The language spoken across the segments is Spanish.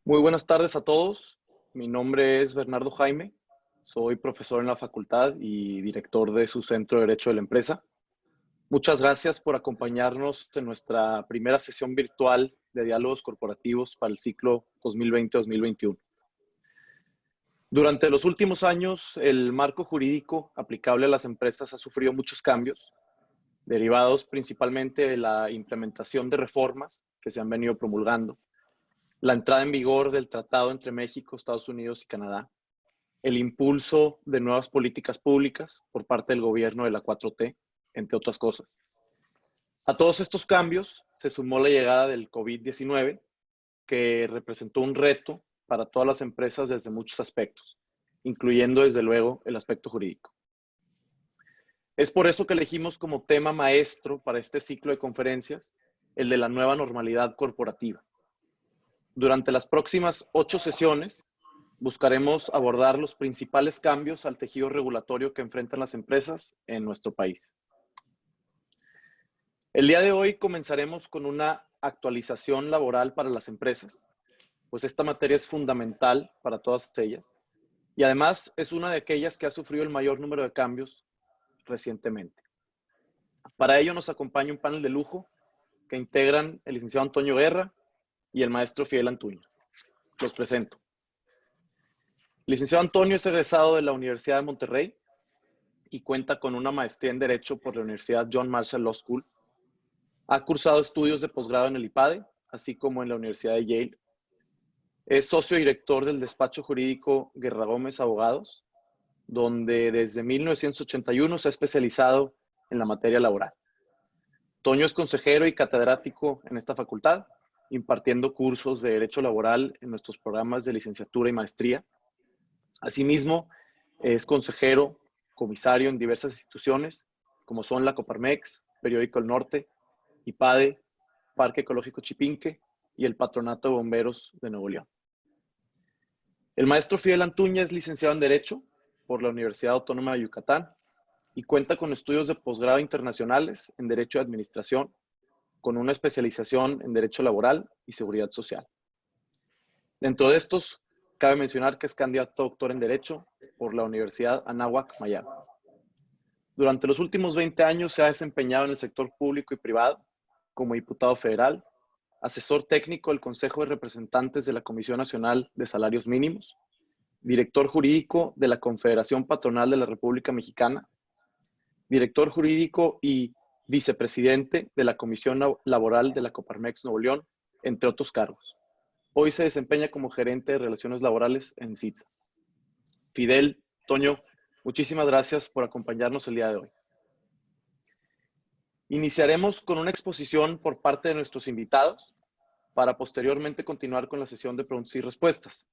Muy buenas tardes a todos. Mi nombre es Bernardo Jaime. Soy profesor en la facultad y director de su Centro de Derecho de la Empresa. Muchas gracias por acompañarnos en nuestra primera sesión virtual de diálogos corporativos para el ciclo 2020-2021. Durante los últimos años, el marco jurídico aplicable a las empresas ha sufrido muchos cambios, derivados principalmente de la implementación de reformas que se han venido promulgando, la entrada en vigor del tratado entre México, Estados Unidos y Canadá, el impulso de nuevas políticas públicas por parte del gobierno de la 4T, entre otras cosas. A todos estos cambios se sumó la llegada del COVID-19, que representó un reto para todas las empresas desde muchos aspectos, incluyendo desde luego el aspecto jurídico. Es por eso que elegimos como tema maestro para este ciclo de conferencias el de la nueva normalidad corporativa. Durante las próximas 8 sesiones buscaremos abordar los principales cambios al tejido regulatorio que enfrentan las empresas en nuestro país. El día de hoy comenzaremos con una actualización laboral para las empresas, pues esta materia es fundamental para todas ellas y además es una de aquellas que ha sufrido el mayor número de cambios recientemente. Para ello nos acompaña un panel de lujo que integran el licenciado Antonio Guerra y el maestro Fidel Antuña. Los presento. El licenciado Antonio es egresado de la Universidad de Monterrey y cuenta con una maestría en Derecho por la Universidad John Marshall Law School. Ha cursado estudios de posgrado en el IPADE, así como en la Universidad de Yale. Es socio director del despacho jurídico Guerra Gómez Abogados, donde desde 1981 se ha especializado en la materia laboral. Toño es consejero y catedrático en esta facultad, impartiendo cursos de Derecho Laboral en nuestros programas de licenciatura y maestría. Asimismo, es consejero, comisario en diversas instituciones, como son la Coparmex, Periódico El Norte, IPADE, Parque Ecológico Chipinque y el Patronato de Bomberos de Nuevo León. El maestro Fidel Antuña es licenciado en Derecho por la Universidad Autónoma de Yucatán y cuenta con estudios de posgrado internacionales en Derecho de Administración, con una especialización en Derecho Laboral y Seguridad Social. Dentro de estos, cabe mencionar que es candidato a doctor en Derecho por la Universidad Anáhuac Mayab. Durante los últimos 20 años se ha desempeñado en el sector público y privado como diputado federal, asesor técnico del Consejo de Representantes de la Comisión Nacional de Salarios Mínimos, director jurídico de la Confederación Patronal de la República Mexicana, director jurídico y vicepresidente de la Comisión Laboral de la Coparmex Nuevo León, entre otros cargos. Hoy se desempeña como gerente de Relaciones Laborales en CITSA. Fidel, Toño, muchísimas gracias por acompañarnos el día de hoy. Iniciaremos con una exposición por parte de nuestros invitados para posteriormente continuar con la sesión de preguntas y respuestas.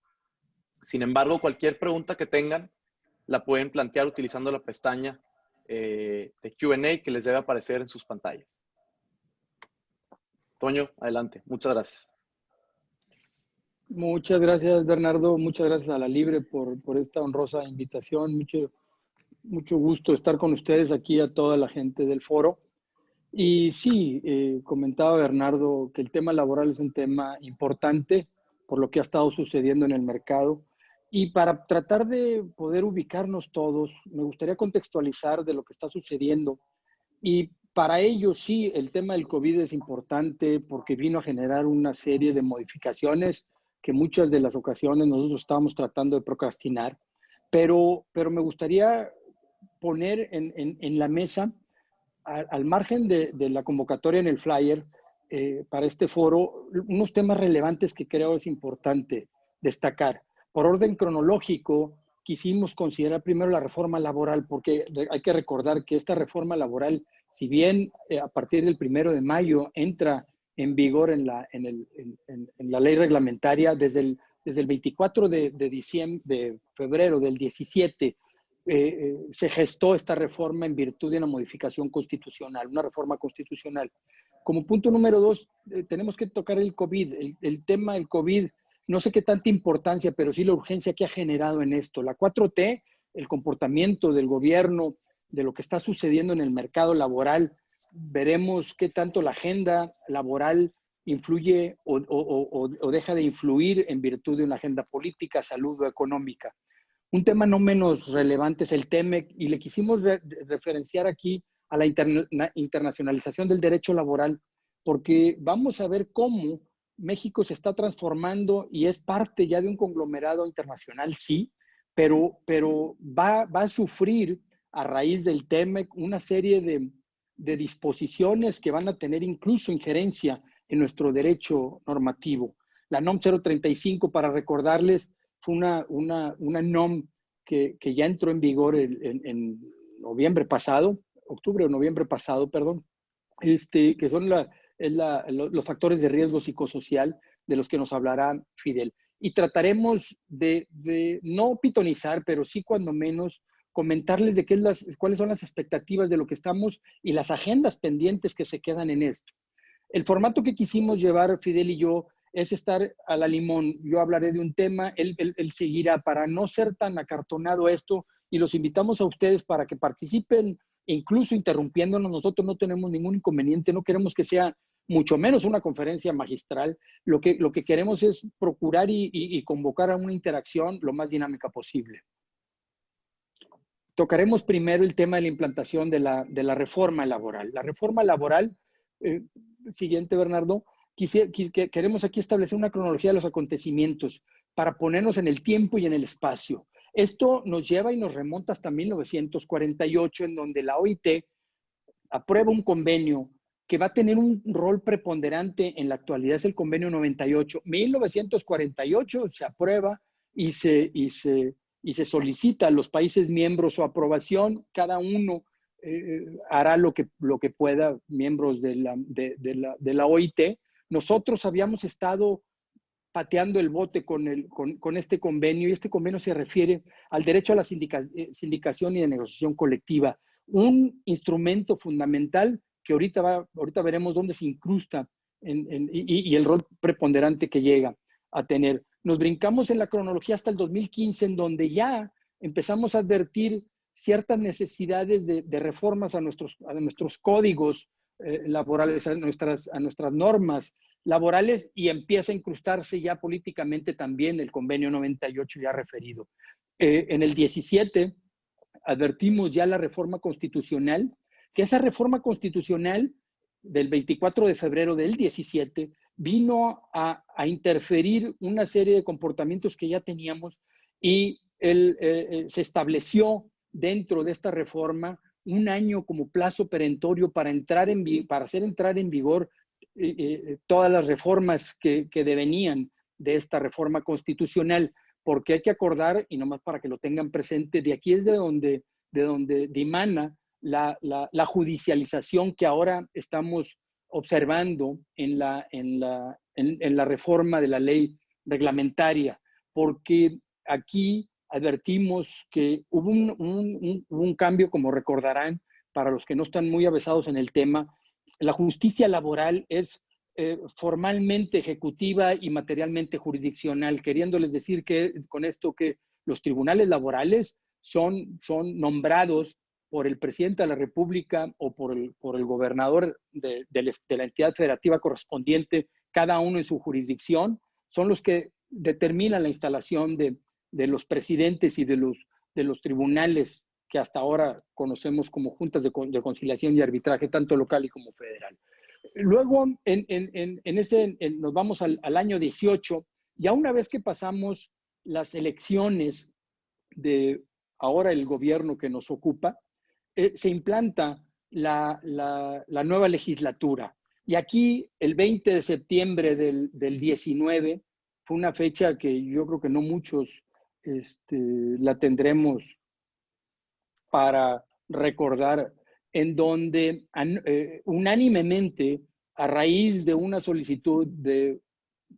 Sin embargo, cualquier pregunta que tengan la pueden plantear utilizando la pestaña de Q&A que les debe aparecer en sus pantallas. Toño, adelante. Muchas gracias. Muchas gracias, Bernardo. Muchas gracias a La Libre por esta honrosa invitación. Mucho gusto estar con ustedes aquí, a toda la gente del foro. Y sí, comentaba Bernardo que el tema laboral es un tema importante por lo que ha estado sucediendo en el mercado. Y para tratar de poder ubicarnos todos, me gustaría contextualizar de lo que está sucediendo. Y para ello, sí, el tema del COVID es importante porque vino a generar una serie de modificaciones que muchas de las ocasiones nosotros estábamos tratando de procrastinar. Pero me gustaría poner en la mesa, al margen de la convocatoria en el flyer, para este foro, unos temas relevantes que creo es importante destacar. Por orden cronológico, quisimos considerar primero la reforma laboral, porque hay que recordar que esta reforma laboral, si bien a partir del 1 de mayo entra en vigor en la ley reglamentaria, desde el 24 de febrero del 17, se gestó esta reforma en virtud de una modificación constitucional, una reforma constitucional. Como punto número 2, tenemos que tocar el COVID, el tema del COVID. No sé qué tanta importancia, pero sí la urgencia que ha generado en esto. La 4T, el comportamiento del gobierno, de lo que está sucediendo en el mercado laboral. Veremos qué tanto la agenda laboral influye o deja de influir en virtud de una agenda política, salud o económica. Un tema no menos relevante es el TEMEC y le quisimos referenciar aquí a la internacionalización del derecho laboral, porque vamos a ver cómo México se está transformando y es parte ya de un conglomerado internacional, sí, pero va a sufrir a raíz del TEMEC una serie de disposiciones que van a tener incluso injerencia en nuestro derecho normativo. La NOM 035, para recordarles, fue una NOM que ya entró en vigor en noviembre pasado, octubre o noviembre pasado, perdón, que son los factores de riesgo psicosocial de los que nos hablará Fidel. Y trataremos de no pitonizar, pero sí cuando menos comentarles de cuáles son las expectativas de lo que estamos y las agendas pendientes que se quedan en esto. El formato que quisimos llevar Fidel y yo es estar a la limón. Yo hablaré de un tema, él seguirá para no ser tan acartonado esto y los invitamos a ustedes para que participen, incluso interrumpiéndonos. Nosotros no tenemos ningún inconveniente, no queremos que sea mucho menos una conferencia magistral. Lo que queremos es procurar y convocar a una interacción lo más dinámica posible. Tocaremos primero el tema de la implantación de la reforma laboral. La reforma laboral, siguiente Bernardo, queremos aquí establecer una cronología de los acontecimientos para ponernos en el tiempo y en el espacio. Esto nos lleva y nos remonta hasta 1948, en donde la OIT aprueba un convenio que va a tener un rol preponderante en la actualidad, es el convenio 98. 1948 se aprueba y se solicita a los países miembros su aprobación. Cada uno hará lo que pueda, miembros de la OIT. Nosotros habíamos estado pateando el bote con este convenio, y este convenio se refiere al derecho a la sindicación y de negociación colectiva, un instrumento fundamental que ahorita veremos dónde se incrusta y el rol preponderante que llega a tener. Nos brincamos en la cronología hasta el 2015, en donde ya empezamos a advertir ciertas necesidades de reformas a nuestros códigos laborales, a nuestras normas laborales, y empieza a incrustarse ya políticamente también el convenio 98 ya referido. En el 17 advertimos ya la reforma constitucional, que esa reforma constitucional del 24 de febrero del 17 vino a interferir una serie de comportamientos que ya teníamos, y se estableció dentro de esta reforma un año como plazo perentorio para hacer entrar en vigor todas las reformas que devenían de esta reforma constitucional, porque hay que acordar, y nomás para que lo tengan presente, de aquí es de donde dimana la judicialización que ahora estamos observando en la reforma de la ley reglamentaria, porque aquí advertimos que hubo un cambio, como recordarán, para los que no están muy avesados en el tema. La justicia laboral es formalmente ejecutiva y materialmente jurisdiccional, queriéndoles decir que con esto que los tribunales laborales son nombrados por el presidente de la República o por el gobernador de la entidad federativa correspondiente, cada uno en su jurisdicción, son los que determinan la instalación de los presidentes y de los tribunales que hasta ahora conocemos como juntas de conciliación y arbitraje, tanto local y como federal. Luego, nos vamos al año 18, ya una vez que pasamos las elecciones de ahora el gobierno que nos ocupa, se implanta la nueva legislatura. Y aquí, el 20 de septiembre del 19, fue una fecha que yo creo que no muchos la tendremos para recordar, en donde unánimemente, a raíz de una solicitud de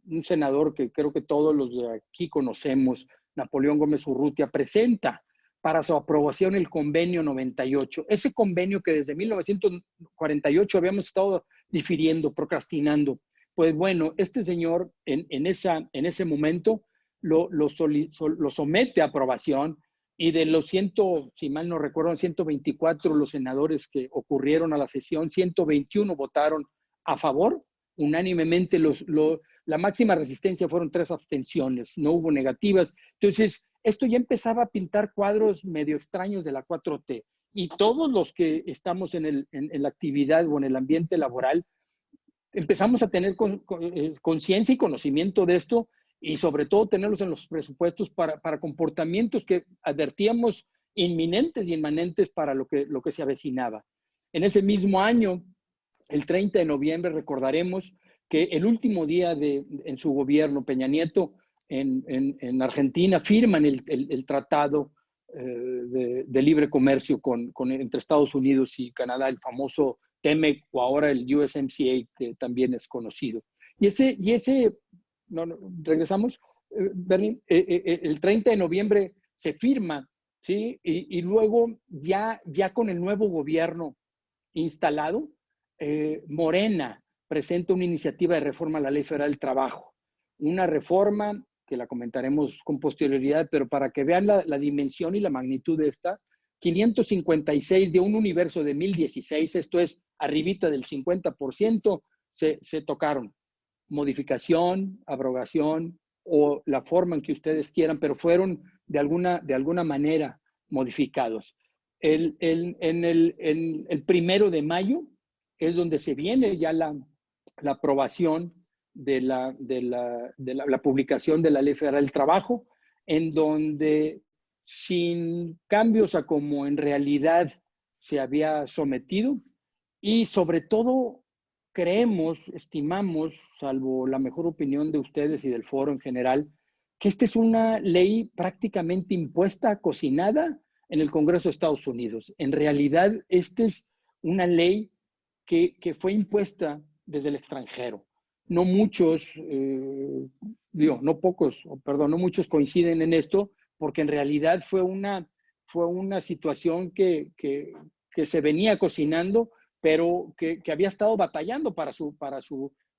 un senador que creo que todos los de aquí conocemos, Napoleón Gómez Urrutia, presenta para su aprobación el convenio 98. Ese convenio que desde 1948 habíamos estado difiriendo, procrastinando. Pues bueno, este señor en ese momento lo somete a aprobación, y de los si mal no recuerdo, 124 los senadores que ocurrieron a la sesión, 121 votaron a favor unánimemente. La máxima resistencia fueron 3 abstenciones, no hubo negativas. Entonces, esto ya empezaba a pintar cuadros medio extraños de la 4T. Y todos los que estamos en la actividad o en el ambiente laboral, empezamos a tener conciencia y conocimiento de esto, y sobre todo tenerlos en los presupuestos para comportamientos que advertíamos inminentes y inmanentes para lo que se avecinaba. En ese mismo año, el 30 de noviembre, recordaremos que el último día en su gobierno, Peña Nieto, en Argentina, firman el tratado de libre comercio entre Estados Unidos y Canadá, el famoso TEMEC, o ahora el USMCA, que también es conocido. Regresamos, Bernie, el 30 de noviembre se firma, ¿sí? Y luego ya con el nuevo gobierno instalado, Morena presenta una iniciativa de reforma a la Ley Federal del Trabajo, una reforma que la comentaremos con posterioridad, pero para que vean la dimensión y la magnitud de esta, 556 de un universo de 1016, esto es arribita del 50%, se tocaron. Modificación, abrogación o la forma en que ustedes quieran, pero fueron de alguna manera modificados. En el 1 de mayo es donde se viene ya la aprobación de la publicación de la Ley Federal del Trabajo, en donde, sin cambios a como en realidad se había sometido, y sobre todo creemos, estimamos, salvo la mejor opinión de ustedes y del foro en general, que esta es una ley prácticamente impuesta, cocinada en el Congreso de Estados Unidos. En realidad, esta es una ley que fue impuesta desde el extranjero. No muchos, no muchos coinciden en esto, porque en realidad fue una situación que se venía cocinando, pero que había estado batallando para su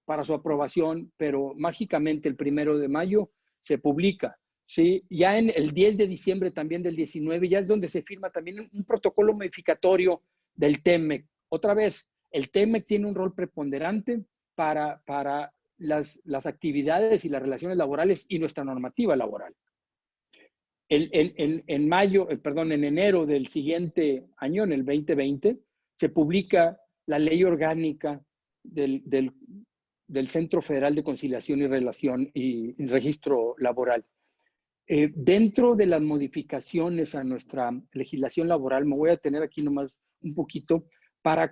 aprobación, pero mágicamente el 1 de mayo se publica. ¿Sí? Ya en el 10 de diciembre también del 19, ya es donde se firma también un protocolo modificatorio del TEMEC. Otra vez, el TEMEC tiene un rol preponderante para las actividades y las relaciones laborales y nuestra normativa laboral. En enero del siguiente año, en el 2020, se publica la Ley Orgánica del Centro Federal de Conciliación y Relación y Registro Laboral. Dentro de las modificaciones a nuestra legislación laboral, me voy a tener aquí nomás un poquito para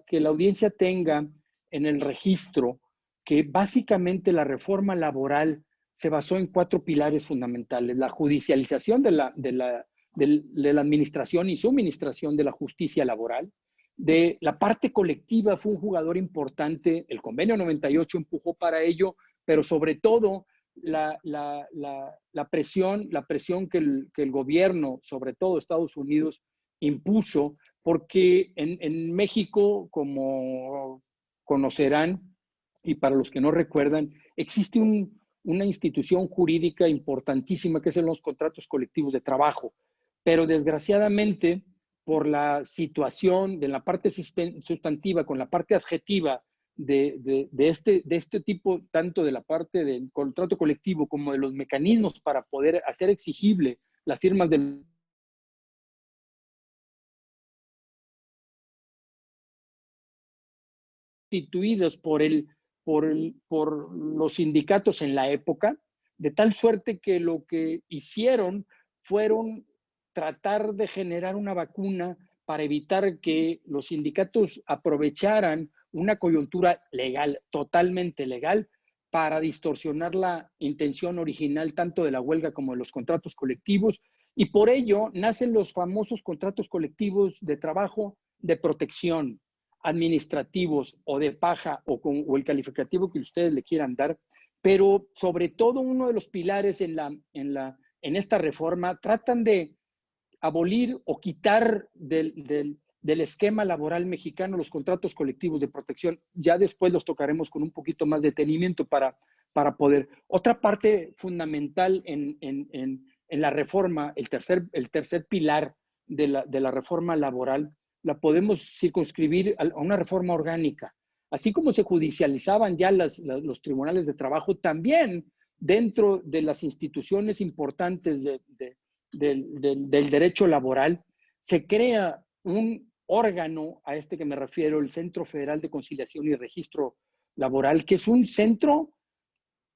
que la audiencia tenga en el registro que básicamente la reforma laboral se basó en 4 pilares fundamentales: la judicialización de la administración y suministración de la justicia laboral. De la parte colectiva fue un jugador importante, el Convenio 98 empujó para ello, pero sobre todo la presión que el gobierno, sobre todo Estados Unidos, impuso, porque en México, como conocerán, y para los que no recuerdan, existe una institución jurídica importantísima que son los contratos colectivos de trabajo, pero desgraciadamente por la situación de la parte sustantiva con la parte adjetiva de este tipo, tanto de la parte del contrato colectivo como de los mecanismos para poder hacer exigible las firmas del instituidos por los sindicatos en la época, de tal suerte que lo que hicieron fueron tratar de generar una vacuna para evitar que los sindicatos aprovecharan una coyuntura legal, totalmente legal, para distorsionar la intención original tanto de la huelga como de los contratos colectivos, y por ello nacen los famosos contratos colectivos de trabajo de protección, administrativos o de paja o el calificativo que ustedes le quieran dar, pero sobre todo uno de los pilares en esta reforma tratan de abolir o quitar del esquema laboral mexicano los contratos colectivos de protección. Ya después los tocaremos con un poquito más de detenimiento para poder. Otra parte fundamental en la reforma, el tercer pilar de la reforma laboral, la podemos circunscribir a una reforma orgánica. así como se judicializaban ya los tribunales de trabajo, también dentro de las instituciones importantes del derecho laboral, se crea un órgano, a este que me refiero, el Centro Federal de Conciliación y Registro Laboral, que es un centro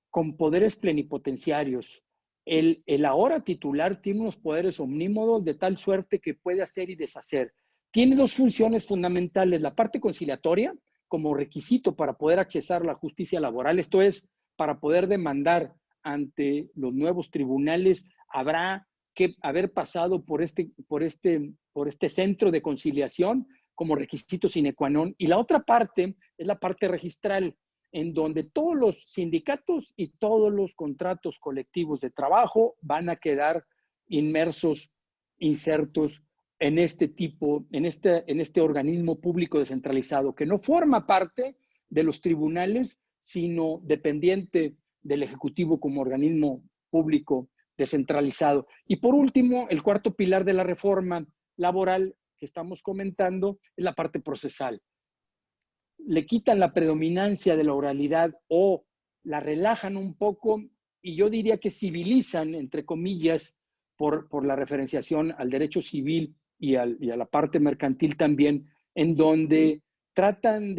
con poderes plenipotenciarios. El ahora titular tiene unos poderes omnímodos de tal suerte que puede hacer y deshacer. Tiene dos funciones fundamentales: la parte conciliatoria, como requisito para poder accesar a la justicia laboral, esto es, para poder demandar ante los nuevos tribunales, habrá que haber pasado por este centro de conciliación como requisito sine qua non. Y la otra parte es la parte registral, en donde todos los sindicatos y todos los contratos colectivos de trabajo van a quedar inmersos, insertos en este organismo público descentralizado, que no forma parte de los tribunales, sino dependiente del Ejecutivo como organismo público descentralizado. Y por último, el cuarto pilar de la reforma laboral que estamos comentando es la parte procesal. Le quitan la predominancia de la oralidad o la relajan un poco, y yo diría que civilizan, entre comillas, por la referenciación al derecho civil y a la parte mercantil también, en donde tratan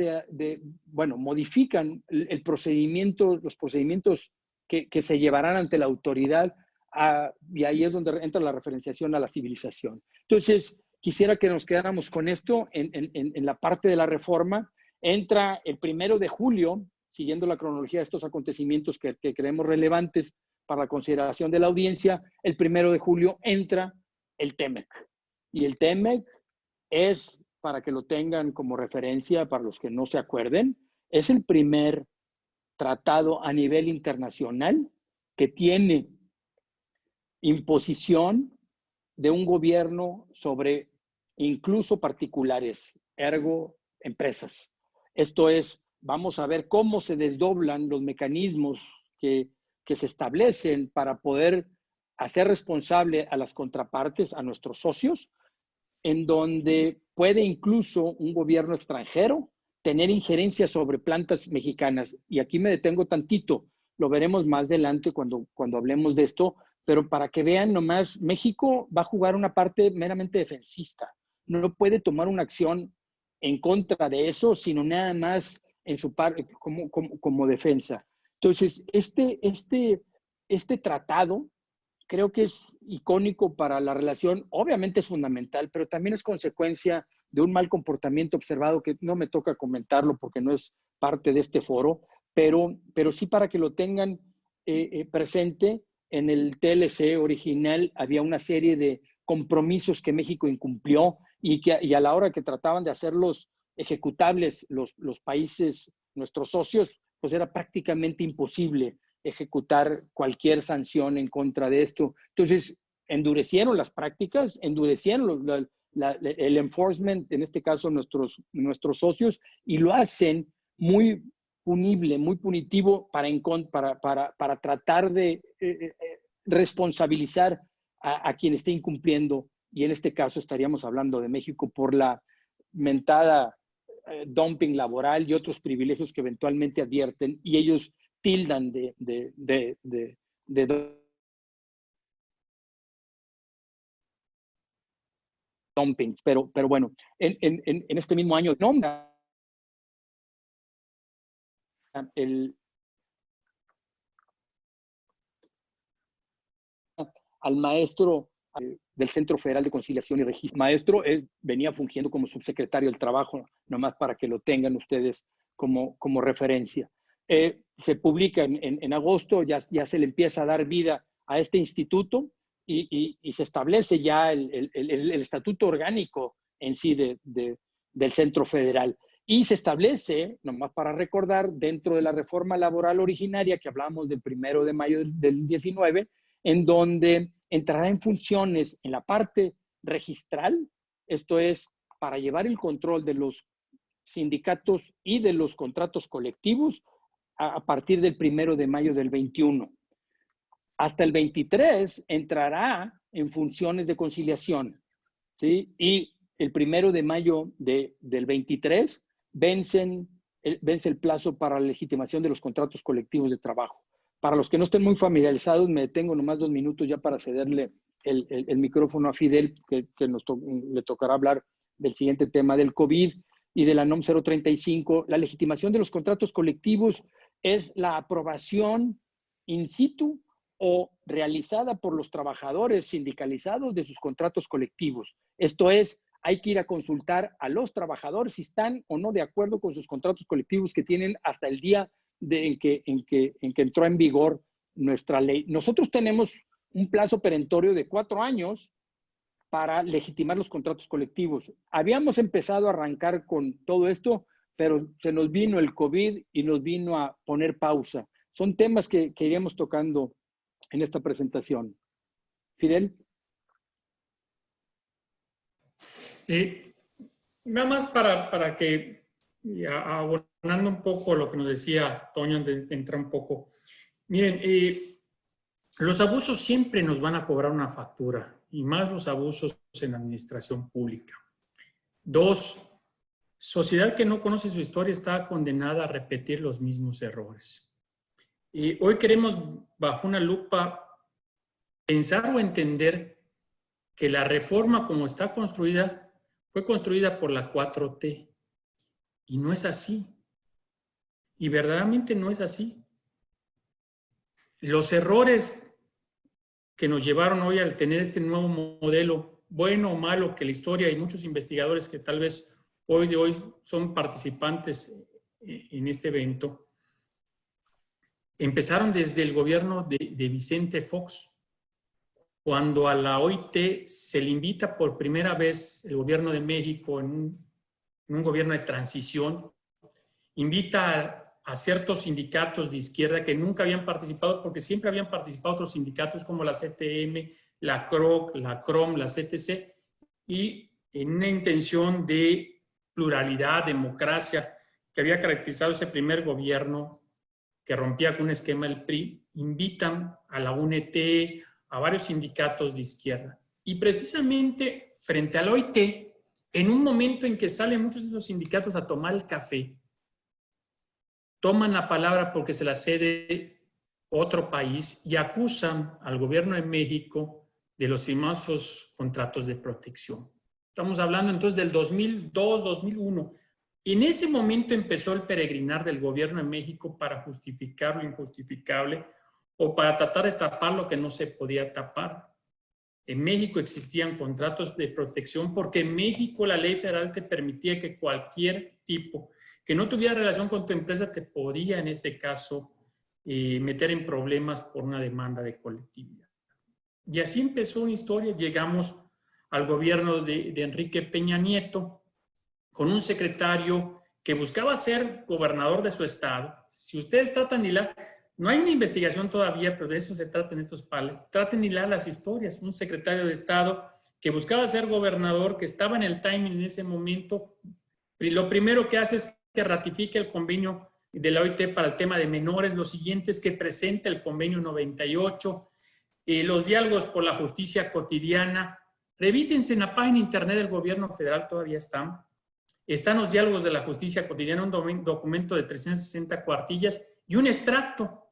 bueno, modifican el procedimiento, los procedimientos que se llevarán ante la autoridad, y ahí es donde entra la referenciación a la civilización. Entonces, quisiera que nos quedáramos con esto en la parte de la reforma. Entra el 1 de julio, siguiendo la cronología de estos acontecimientos que creemos relevantes para la consideración de la audiencia. El 1 de julio entra el TEMEC. Y el TEMEC es, para que lo tengan como referencia, para los que no se acuerden, es el primer tratado a nivel internacional que tiene imposición de un gobierno sobre incluso particulares, ergo empresas. Esto es, vamos a ver cómo se desdoblan los mecanismos que se establecen para poder hacer responsable a las contrapartes, a nuestros socios, en donde puede incluso un gobierno extranjero tener injerencia sobre plantas mexicanas. Y aquí me detengo tantito, lo veremos más adelante cuando hablemos de esto, pero para que vean nomás, México va a jugar una parte meramente defensista. No puede tomar una acción en contra de eso, sino nada más en su parte como defensa. Entonces, este tratado creo que es icónico para la relación. Obviamente es fundamental, pero también es consecuencia de un mal comportamiento observado que no me toca comentarlo porque no es parte de este foro, pero sí para que lo tengan presente. En el TLC original había una serie de compromisos que México incumplió y a la hora que trataban de hacerlos ejecutables los países, nuestros socios, pues era prácticamente imposible ejecutar cualquier sanción en contra de esto. Entonces, endurecieron las prácticas, endurecieron el enforcement, en este caso nuestros socios, y lo hacen muy punible, muy punitivo para tratar de responsabilizar a quien esté incumpliendo, y en este caso estaríamos hablando de México por la mentada dumping laboral y otros privilegios que eventualmente advierten, y ellos tildan de dumping. Pero bueno, en este mismo año nombra al maestro del Centro Federal de Conciliación y Registro. Maestro, él venía fungiendo como subsecretario del Trabajo, nomás para que lo tengan ustedes como referencia. Se publica en agosto, ya se le empieza a dar vida a este instituto y se establece ya el estatuto orgánico en sí del Centro Federal. Y se establece, nomás para recordar, dentro de la reforma laboral originaria que hablamos del 1 de mayo del 19, en donde entrará en funciones en la parte registral, esto es, para llevar el control de los sindicatos y de los contratos colectivos a partir del 1 de mayo del 21. Hasta el 23 entrará en funciones de conciliación, ¿sí? Y el 1 de mayo del 23 vencen vence el plazo para la legitimación de los contratos colectivos de trabajo. Para los que no estén muy familiarizados, me detengo nomás 2 minutos ya para cederle el micrófono a Fidel, que le tocará hablar del siguiente tema del COVID y de la NOM 035. La legitimación de los contratos colectivos es la aprobación in situ o realizada por los trabajadores sindicalizados de sus contratos colectivos. Esto es, hay que ir a consultar a los trabajadores si están o no de acuerdo con sus contratos colectivos que tienen hasta el día en que entró en vigor nuestra ley. Nosotros tenemos un plazo perentorio de 4 años para legitimar los contratos colectivos. Habíamos empezado a arrancar con todo esto, pero se nos vino el COVID y nos vino a poner pausa. Son temas que iremos tocando en esta presentación. Fidel. Nada más para que, abonando un poco lo que nos decía Toño, antes de entrar un poco. Miren, los abusos siempre nos van a cobrar una factura, y más los abusos en la administración pública. 2, sociedad que no conoce su historia está condenada a repetir los mismos errores. Hoy queremos, bajo una lupa, pensar o entender que la reforma como está construida fue construida por la 4T. Y no es así. Y verdaderamente no es así. Los errores que nos llevaron hoy al tener este nuevo modelo, bueno o malo, que la historia y muchos investigadores que tal vez hoy son participantes en este evento, empezaron desde el gobierno de Vicente Fox, cuando a la OIT se le invita por primera vez el gobierno de México en un gobierno de transición, invita a ciertos sindicatos de izquierda que nunca habían participado, porque siempre habían participado otros sindicatos como la CTM, la CROC, la CROM, la CTC, y en una intención de pluralidad, democracia, que había caracterizado ese primer gobierno que rompía con un esquema del PRI, invitan a la UNT, a varios sindicatos de izquierda. Y precisamente frente a la OIT, en un momento en que salen muchos de esos sindicatos a tomar el café, toman la palabra porque se la cede otro país y acusan al gobierno de México de los famosos contratos de protección. Estamos hablando entonces del 2002, 2001. En ese momento empezó el peregrinar del gobierno de México para justificar lo injustificable o para tratar de tapar lo que no se podía tapar. En México existían contratos de protección porque en México la ley federal te permitía que cualquier tipo que no tuviera relación con tu empresa te podía, en este caso, meter en problemas por una demanda de colectividad. Y así empezó una historia. Llegamos al gobierno de Enrique Peña Nieto con un secretario que buscaba ser gobernador de su estado. Si ustedes tratan de hilar, no hay una investigación todavía, pero de eso se trata en estos pales, traten de hilar las historias. Un secretario de estado que buscaba ser gobernador, que estaba en el timing en ese momento, y lo primero que hace es que ratifique el convenio de la OIT para el tema de menores. Lo siguiente es que presenta el convenio 98, los diálogos por la justicia cotidiana. Revísense en la página internet del gobierno federal, todavía están los diálogos de la justicia cotidiana, un documento de 360 cuartillas y un extracto.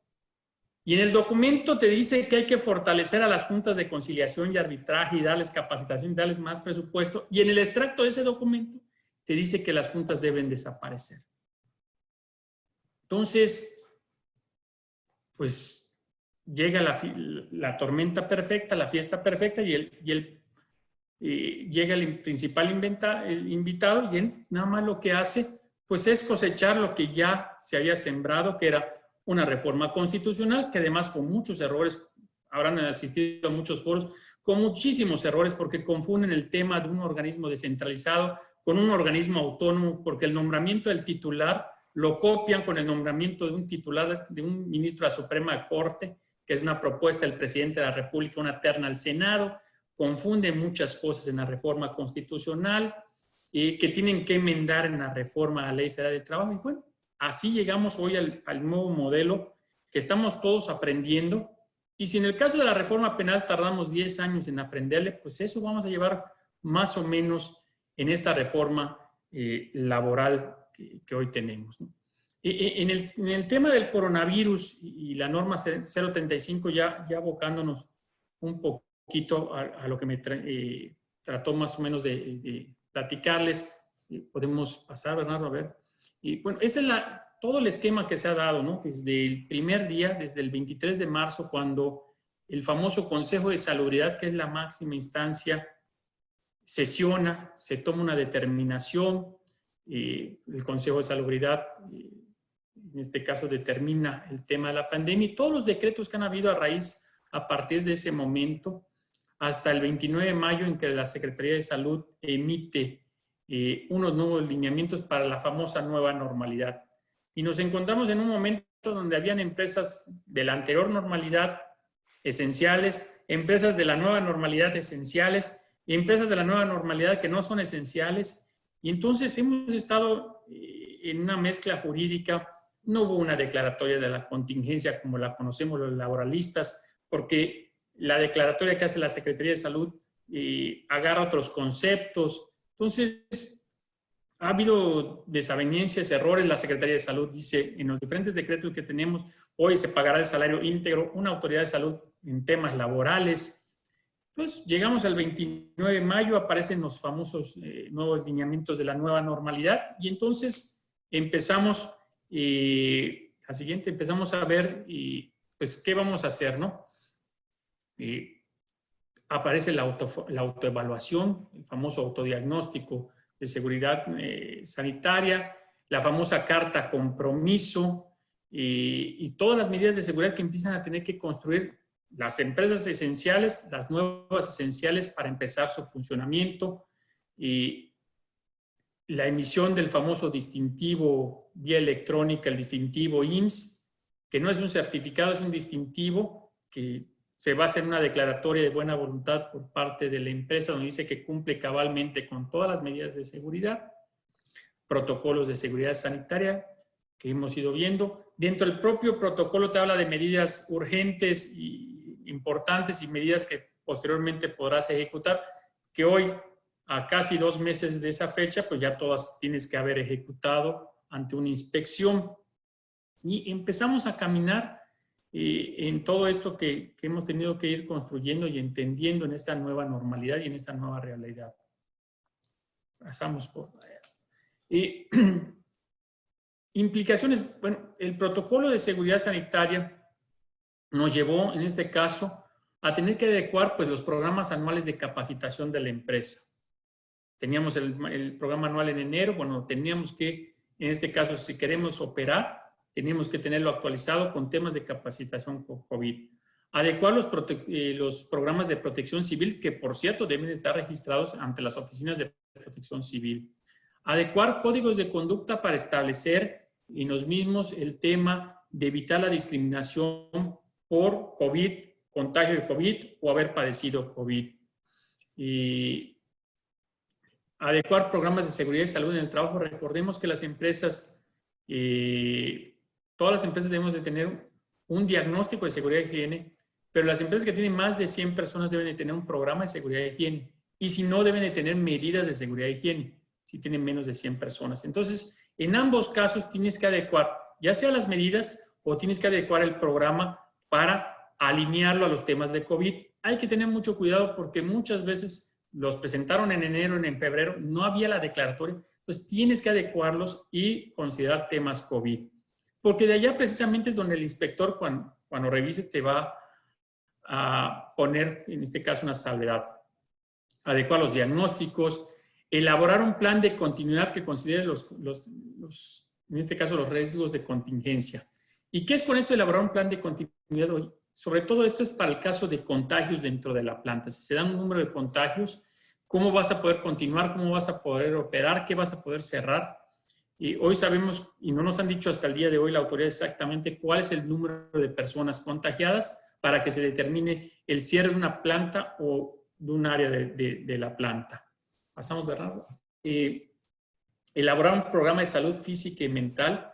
Y en el documento te dice que hay que fortalecer a las juntas de conciliación y arbitraje y darles capacitación y darles más presupuesto. Y en el extracto de ese documento te dice que las juntas deben desaparecer. Entonces, pues llega la tormenta perfecta, la fiesta perfecta llega el principal invitado y él nada más lo que hace pues es cosechar lo que ya se había sembrado, que era una reforma constitucional, que además con muchos errores, habrán asistido a muchos foros, con muchísimos errores porque confunden el tema de un organismo descentralizado con un organismo autónomo, porque el nombramiento del titular lo copian con el nombramiento de un titular, de un ministro de la Suprema Corte, que es una propuesta del presidente de la República, una terna al Senado. Confunden muchas cosas en la reforma constitucional que tienen que enmendar en la reforma a la Ley Federal del Trabajo. Y bueno, así llegamos hoy al nuevo modelo que estamos todos aprendiendo. Y si en el caso de la reforma penal tardamos 10 años en aprenderle, pues eso vamos a llevar más o menos en esta reforma laboral que hoy tenemos, ¿no? En el tema del coronavirus y la norma 035, ya abocándonos un poquito a lo que me trató más o menos de platicarles, podemos pasar, Bernardo, a ver. Y bueno, este es todo el esquema que se ha dado, ¿no? Desde el primer día, desde el 23 de marzo, cuando el famoso Consejo de Salubridad, que es la máxima instancia, sesiona, se toma una determinación, el Consejo de Salubridad, en este caso, determina el tema de la pandemia y todos los decretos que han habido a partir de ese momento, hasta el 29 de mayo, en que la Secretaría de Salud emite unos nuevos lineamientos para la famosa nueva normalidad. Y nos encontramos en un momento donde habían empresas de la anterior normalidad esenciales, empresas de la nueva normalidad esenciales, y empresas de la nueva normalidad que no son esenciales. Y entonces hemos estado en una mezcla jurídica. No hubo una declaratoria de la contingencia como la conocemos los laboralistas, porque la declaratoria que hace la Secretaría de Salud agarra otros conceptos. Entonces, ha habido desavenencias, errores. La Secretaría de Salud dice, en los diferentes decretos que tenemos, hoy se pagará el salario íntegro, una autoridad de salud en temas laborales. Entonces, llegamos al 29 de mayo, aparecen los famosos nuevos lineamientos de la nueva normalidad, y entonces empezamos, empezamos a ver, pues, ¿qué vamos a hacer, no? Aparece la autoevaluación, el famoso autodiagnóstico de seguridad sanitaria, la famosa carta compromiso y todas las medidas de seguridad que empiezan a tener que construir las empresas esenciales, las nuevas esenciales para empezar su funcionamiento, y la emisión del famoso distintivo vía electrónica, el distintivo IMSS, que no es un certificado, es un distintivo que se basa en una declaratoria de buena voluntad por parte de la empresa donde dice que cumple cabalmente con todas las medidas de seguridad, protocolos de seguridad sanitaria que hemos ido viendo. Dentro del propio protocolo te habla de medidas urgentes y importantes y medidas que posteriormente podrás ejecutar, que hoy, a casi 2 meses de esa fecha, pues ya todas tienes que haber ejecutado ante una inspección. Y empezamos a caminar en todo esto que hemos tenido que ir construyendo y entendiendo en esta nueva normalidad y en esta nueva realidad. Pasamos por allá. Implicaciones. Bueno, el protocolo de seguridad sanitaria nos llevó, en este caso, a tener que adecuar, pues, los programas anuales de capacitación de la empresa. Teníamos el programa anual en enero. Bueno, teníamos que, en este caso, si queremos operar, teníamos que tenerlo actualizado con temas de capacitación COVID. Adecuar los programas de protección civil, que por cierto deben estar registrados ante las oficinas de protección civil. Adecuar códigos de conducta para establecer en los mismos el tema de evitar la discriminación por COVID, contagio de COVID o haber padecido COVID. Y adecuar programas de seguridad y salud en el trabajo. Recordemos que las empresas, todas las empresas debemos de tener un diagnóstico de seguridad y higiene, pero las empresas que tienen más de 100 personas deben de tener un programa de seguridad y higiene. Y si no, deben de tener medidas de seguridad y higiene, si tienen menos de 100 personas. Entonces, en ambos casos tienes que adecuar, ya sea las medidas o tienes que adecuar el programa para alinearlo a los temas de COVID. Hay que tener mucho cuidado porque muchas veces los presentaron en enero, en febrero, no había la declaratoria, pues tienes que adecuarlos y considerar temas COVID. Porque de allá precisamente es donde el inspector, cuando revise, te va a poner, en este caso, una salvedad. Adecuar los diagnósticos, elaborar un plan de continuidad que considere en este caso, los riesgos de contingencia. ¿Y qué es con esto elaborar un plan de continuidad hoy? Sobre todo esto es para el caso de contagios dentro de la planta. Si se da un número de contagios, ¿cómo vas a poder continuar? ¿Cómo vas a poder operar? ¿Qué vas a poder cerrar? Y hoy sabemos, y no nos han dicho hasta el día de hoy la autoridad exactamente cuál es el número de personas contagiadas para que se determine el cierre de una planta o de un área de la planta. Pasamos, Bernardo. Elaborar un programa de salud física y mental.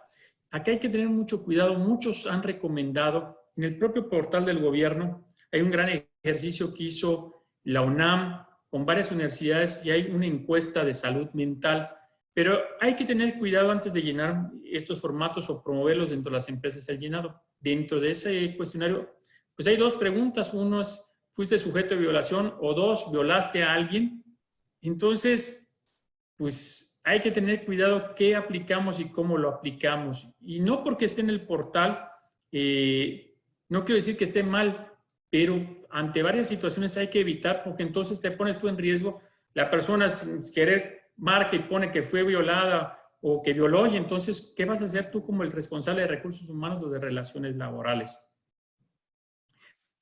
Aquí hay que tener mucho cuidado. Muchos han recomendado, en el propio portal del gobierno, hay un gran ejercicio que hizo la UNAM con varias universidades y hay una encuesta de salud mental Pero hay que tener cuidado antes de llenar estos formatos o promoverlos dentro de las empresas el llenado. Dentro de ese cuestionario, pues hay dos preguntas. Uno es, ¿fuiste sujeto de violación? O dos, ¿violaste a alguien? Entonces, pues hay que tener cuidado qué aplicamos y cómo lo aplicamos. Y no porque esté en el portal, no quiero decir que esté mal, pero ante varias situaciones hay que evitar, porque entonces te pones tú en riesgo. La persona sin querer marca y pone que fue violada o que violó, y entonces, ¿qué vas a hacer tú como el responsable de recursos humanos o de relaciones laborales?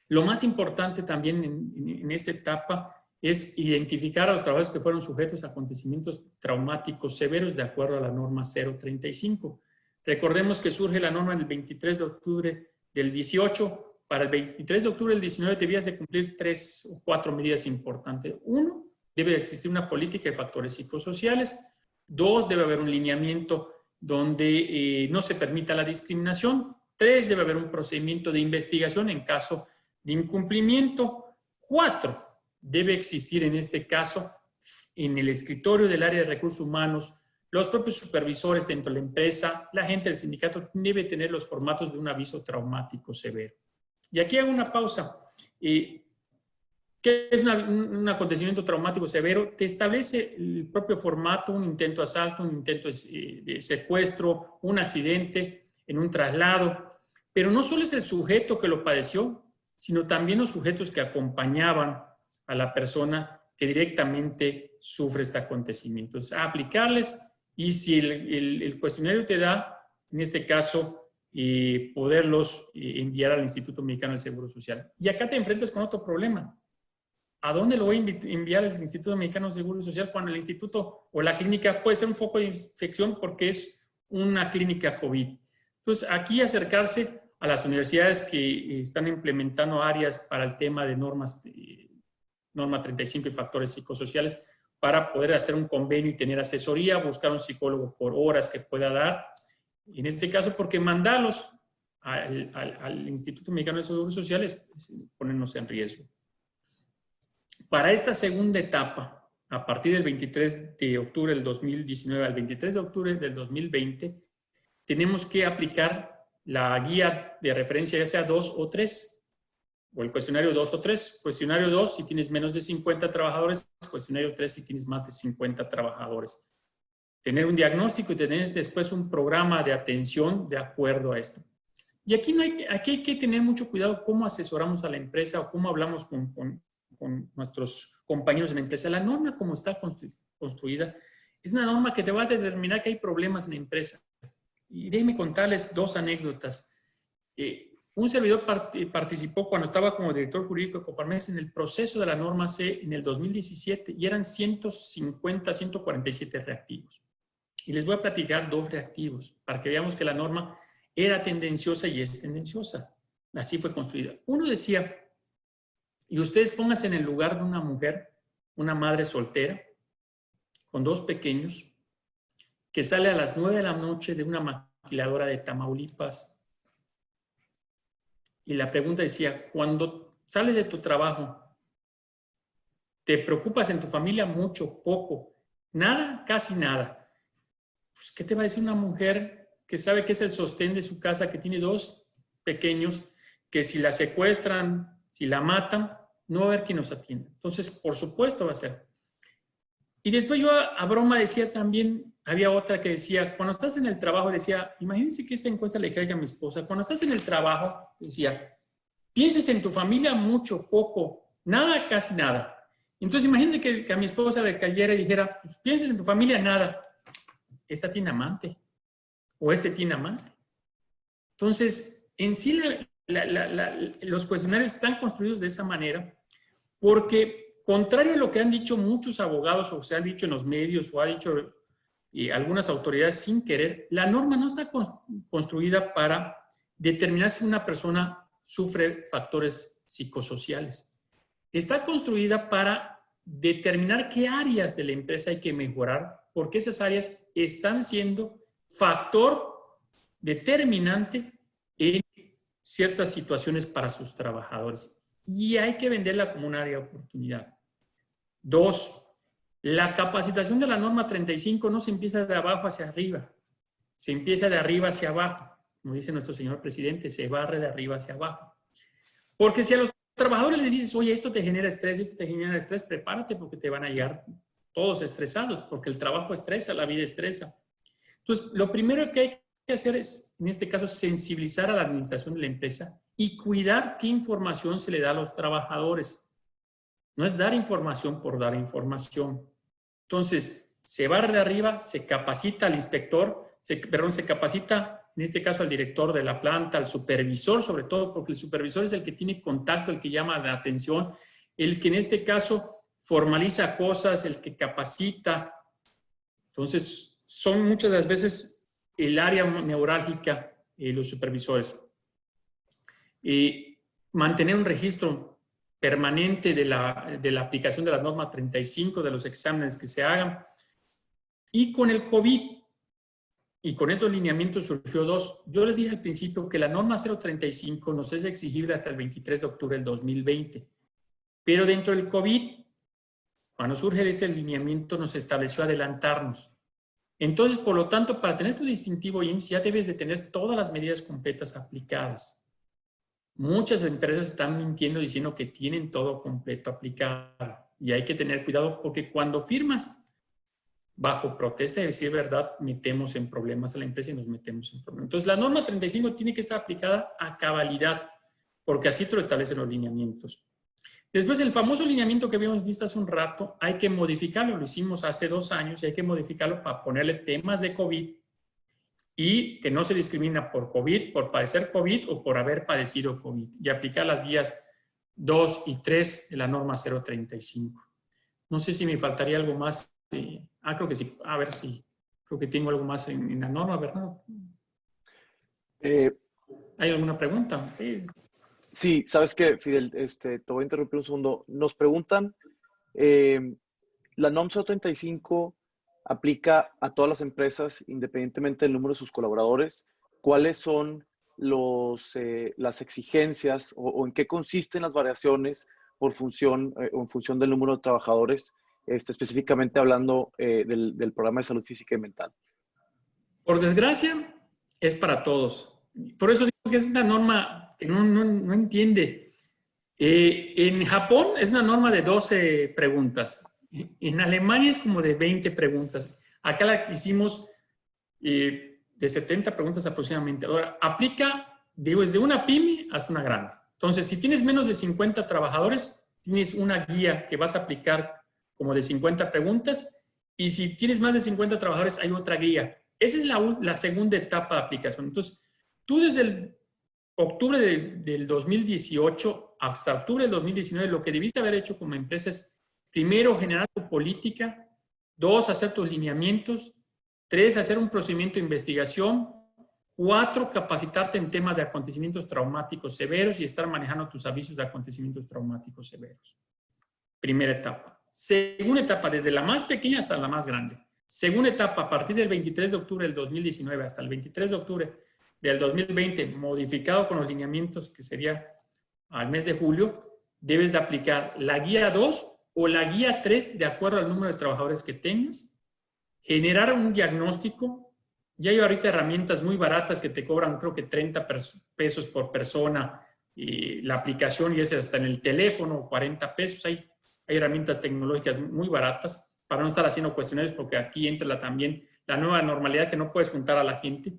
Lo más importante también en esta etapa es identificar a los trabajadores que fueron sujetos a acontecimientos traumáticos severos de acuerdo a la norma 035. Recordemos que surge la norma el 23 de octubre del 18. Para el 23 de octubre del 19 debías de cumplir 3 o 4 medidas importantes. 1, debe existir una política de factores psicosociales. 2, debe haber un lineamiento donde no se permita la discriminación. 3, debe haber un procedimiento de investigación en caso de incumplimiento. 4, debe existir en este caso en el escritorio del área de recursos humanos, los propios supervisores dentro de la empresa, la gente del sindicato debe tener los formatos de un aviso traumático severo. Y aquí hago una pausa. ¿Qué es un acontecimiento traumático severo? Te establece el propio formato, un intento de asalto, un intento de secuestro, un accidente en un traslado. Pero no solo es el sujeto que lo padeció, sino también los sujetos que acompañaban a la persona que directamente sufre este acontecimiento. Entonces, a aplicarles, y si el cuestionario te da, en este caso, poderlos enviar al Instituto Mexicano del Seguro Social. Y acá te enfrentas con otro problema. ¿A dónde lo voy a enviar al Instituto Mexicano del Seguro Social cuando el instituto o la clínica puede ser un foco de infección porque es una clínica COVID? Entonces, aquí acercarse a las universidades que están implementando áreas para el tema de norma 35 y factores psicosociales para poder hacer un convenio y tener asesoría, buscar un psicólogo por horas que pueda dar. En este caso, porque mandarlos al Instituto Mexicano de Seguro Social es ponernos en riesgo. Para esta segunda etapa, a partir del 23 de octubre del 2019 al 23 de octubre del 2020, tenemos que aplicar la guía de referencia, ya sea 2 o 3, o el cuestionario 2 o 3. Cuestionario 2 si tienes menos de 50 trabajadores, cuestionario 3 si tienes más de 50 trabajadores. Tener un diagnóstico y tener después un programa de atención de acuerdo a esto. Y aquí hay que tener mucho cuidado cómo asesoramos a la empresa o cómo hablamos con nuestros compañeros en la empresa. La norma como está construida es una norma que te va a determinar que hay problemas en la empresa. Y déjenme contarles 2 anécdotas. Un servidor participó cuando estaba como director jurídico de Coparmex en el proceso de la norma C en el 2017 y eran 150, 147 reactivos. Y les voy a platicar 2 reactivos para que veamos que la norma era tendenciosa y es tendenciosa. Así fue construida. Uno decía, y ustedes pónganse en el lugar de una mujer, una madre soltera, con 2 pequeños, que sale a las 9 de la noche de una maquiladora de Tamaulipas. Y la pregunta decía, cuando sales de tu trabajo, ¿te preocupas en tu familia? Mucho, poco, nada, casi nada. Pues, ¿qué te va a decir una mujer que sabe que es el sostén de su casa, que tiene 2 pequeños, que si la secuestran, si la matan, no va a haber quien nos atienda? Entonces, por supuesto va a ser. Y después yo a broma decía también, había otra que decía, cuando estás en el trabajo, decía, imagínense que esta encuesta le caiga a mi esposa. Cuando estás en el trabajo, decía, pienses en tu familia mucho, poco, nada, casi nada. Entonces, imagínense que a mi esposa le cayera y dijera, pues, pienses en tu familia, nada. Esta tiene amante o este tiene amante. Entonces, en sí los cuestionarios están construidos de esa manera porque, contrario a lo que han dicho muchos abogados o se ha dicho en los medios o ha dicho algunas autoridades sin querer, la norma no está construida para determinar si una persona sufre factores psicosociales. Está construida para determinar qué áreas de la empresa hay que mejorar, porque esas áreas están siendo factor determinante en ciertas situaciones para sus trabajadores. Y hay que venderla como un área de oportunidad. 2, La capacitación de la norma 35 no se empieza de abajo hacia arriba, se empieza de arriba hacia abajo. Como dice nuestro señor presidente, se barre de arriba hacia abajo. Porque si a los trabajadores les dices, oye, esto te genera estrés, prepárate porque te van a llegar todos estresados, porque el trabajo estresa, la vida estresa. Entonces, lo primero que hay que hacer es, en este caso, sensibilizar a la administración de la empresa y cuidar qué información se le da a los trabajadores. No es dar información por dar información. Entonces, se barre de arriba, se capacita al inspector, se capacita, en este caso, al director de la planta, al supervisor, sobre todo, porque el supervisor es el que tiene contacto, el que llama la atención, el que en este caso formaliza cosas, el que capacita. Entonces, son muchas de las veces el área neurálgica, los supervisores. Mantener un registro permanente de la aplicación de la norma 35, de los exámenes que se hagan. Y con el COVID, y con estos lineamientos surgió dos. Yo les dije al principio que la norma 035 nos es exigible hasta el 23 de octubre del 2020. Pero dentro del COVID, cuando surge este lineamiento, nos estableció adelantarnos. Entonces, por lo tanto, para tener tu distintivo IMSS, ya debes de tener todas las medidas completas aplicadas. Muchas empresas están mintiendo diciendo que tienen todo completo aplicado. Y hay que tener cuidado porque cuando firmas bajo protesta de decir verdad, metemos en problemas a la empresa y nos metemos en problemas. Entonces, la norma 35 tiene que estar aplicada a cabalidad, porque así te lo establecen los lineamientos. Después, el famoso lineamiento que habíamos visto hace un rato, hay que modificarlo. Lo hicimos hace 2 años y hay que modificarlo para ponerle temas de COVID y que no se discrimina por COVID, por padecer COVID o por haber padecido COVID. Y aplicar las guías 2 y 3 de la norma 035. No sé si me faltaría algo más. Creo que sí. A ver si. Creo que tengo algo más en la norma, ¿verdad? ¿Hay alguna pregunta? Sí, sabes que, Fidel, te voy a interrumpir un segundo. Nos preguntan, la NOM 035 aplica a todas las empresas independientemente del número de sus colaboradores. ¿Cuáles son las exigencias o en qué consisten las variaciones por función o en función del número de trabajadores? Específicamente hablando del programa de salud física y mental. Por desgracia, es para todos. Por eso digo que es una norma que no entiende. En Japón es una norma de 12 preguntas. En Alemania es como de 20 preguntas. Acá la hicimos de 70 preguntas aproximadamente. Ahora, aplica desde una pyme hasta una grande. Entonces, si tienes menos de 50 trabajadores, tienes una guía que vas a aplicar como de 50 preguntas, y si tienes más de 50 trabajadores, hay otra guía. Esa es la segunda etapa de aplicación. Entonces, tú desde el octubre del 2018 hasta octubre del 2019, lo que debiste haber hecho como empresa es, primero, generar tu política, 2, hacer tus lineamientos, 3, hacer un procedimiento de investigación, 4, capacitarte en temas de acontecimientos traumáticos severos y estar manejando tus avisos de acontecimientos traumáticos severos. Primera etapa. Segunda etapa, desde la más pequeña hasta la más grande. Segunda etapa, a partir del 23 de octubre del 2019 hasta el 23 de octubre del 2020, modificado con los lineamientos que sería al mes de julio, debes de aplicar la guía 2 o la guía 3 de acuerdo al número de trabajadores que tengas, generar un diagnóstico. Ya hay ahorita herramientas muy baratas que te cobran, creo que 30 pesos por persona, y la aplicación, y es hasta en el teléfono, 40 pesos. Hay herramientas tecnológicas muy baratas para no estar haciendo cuestionarios, porque aquí entra también la nueva normalidad que no puedes juntar a la gente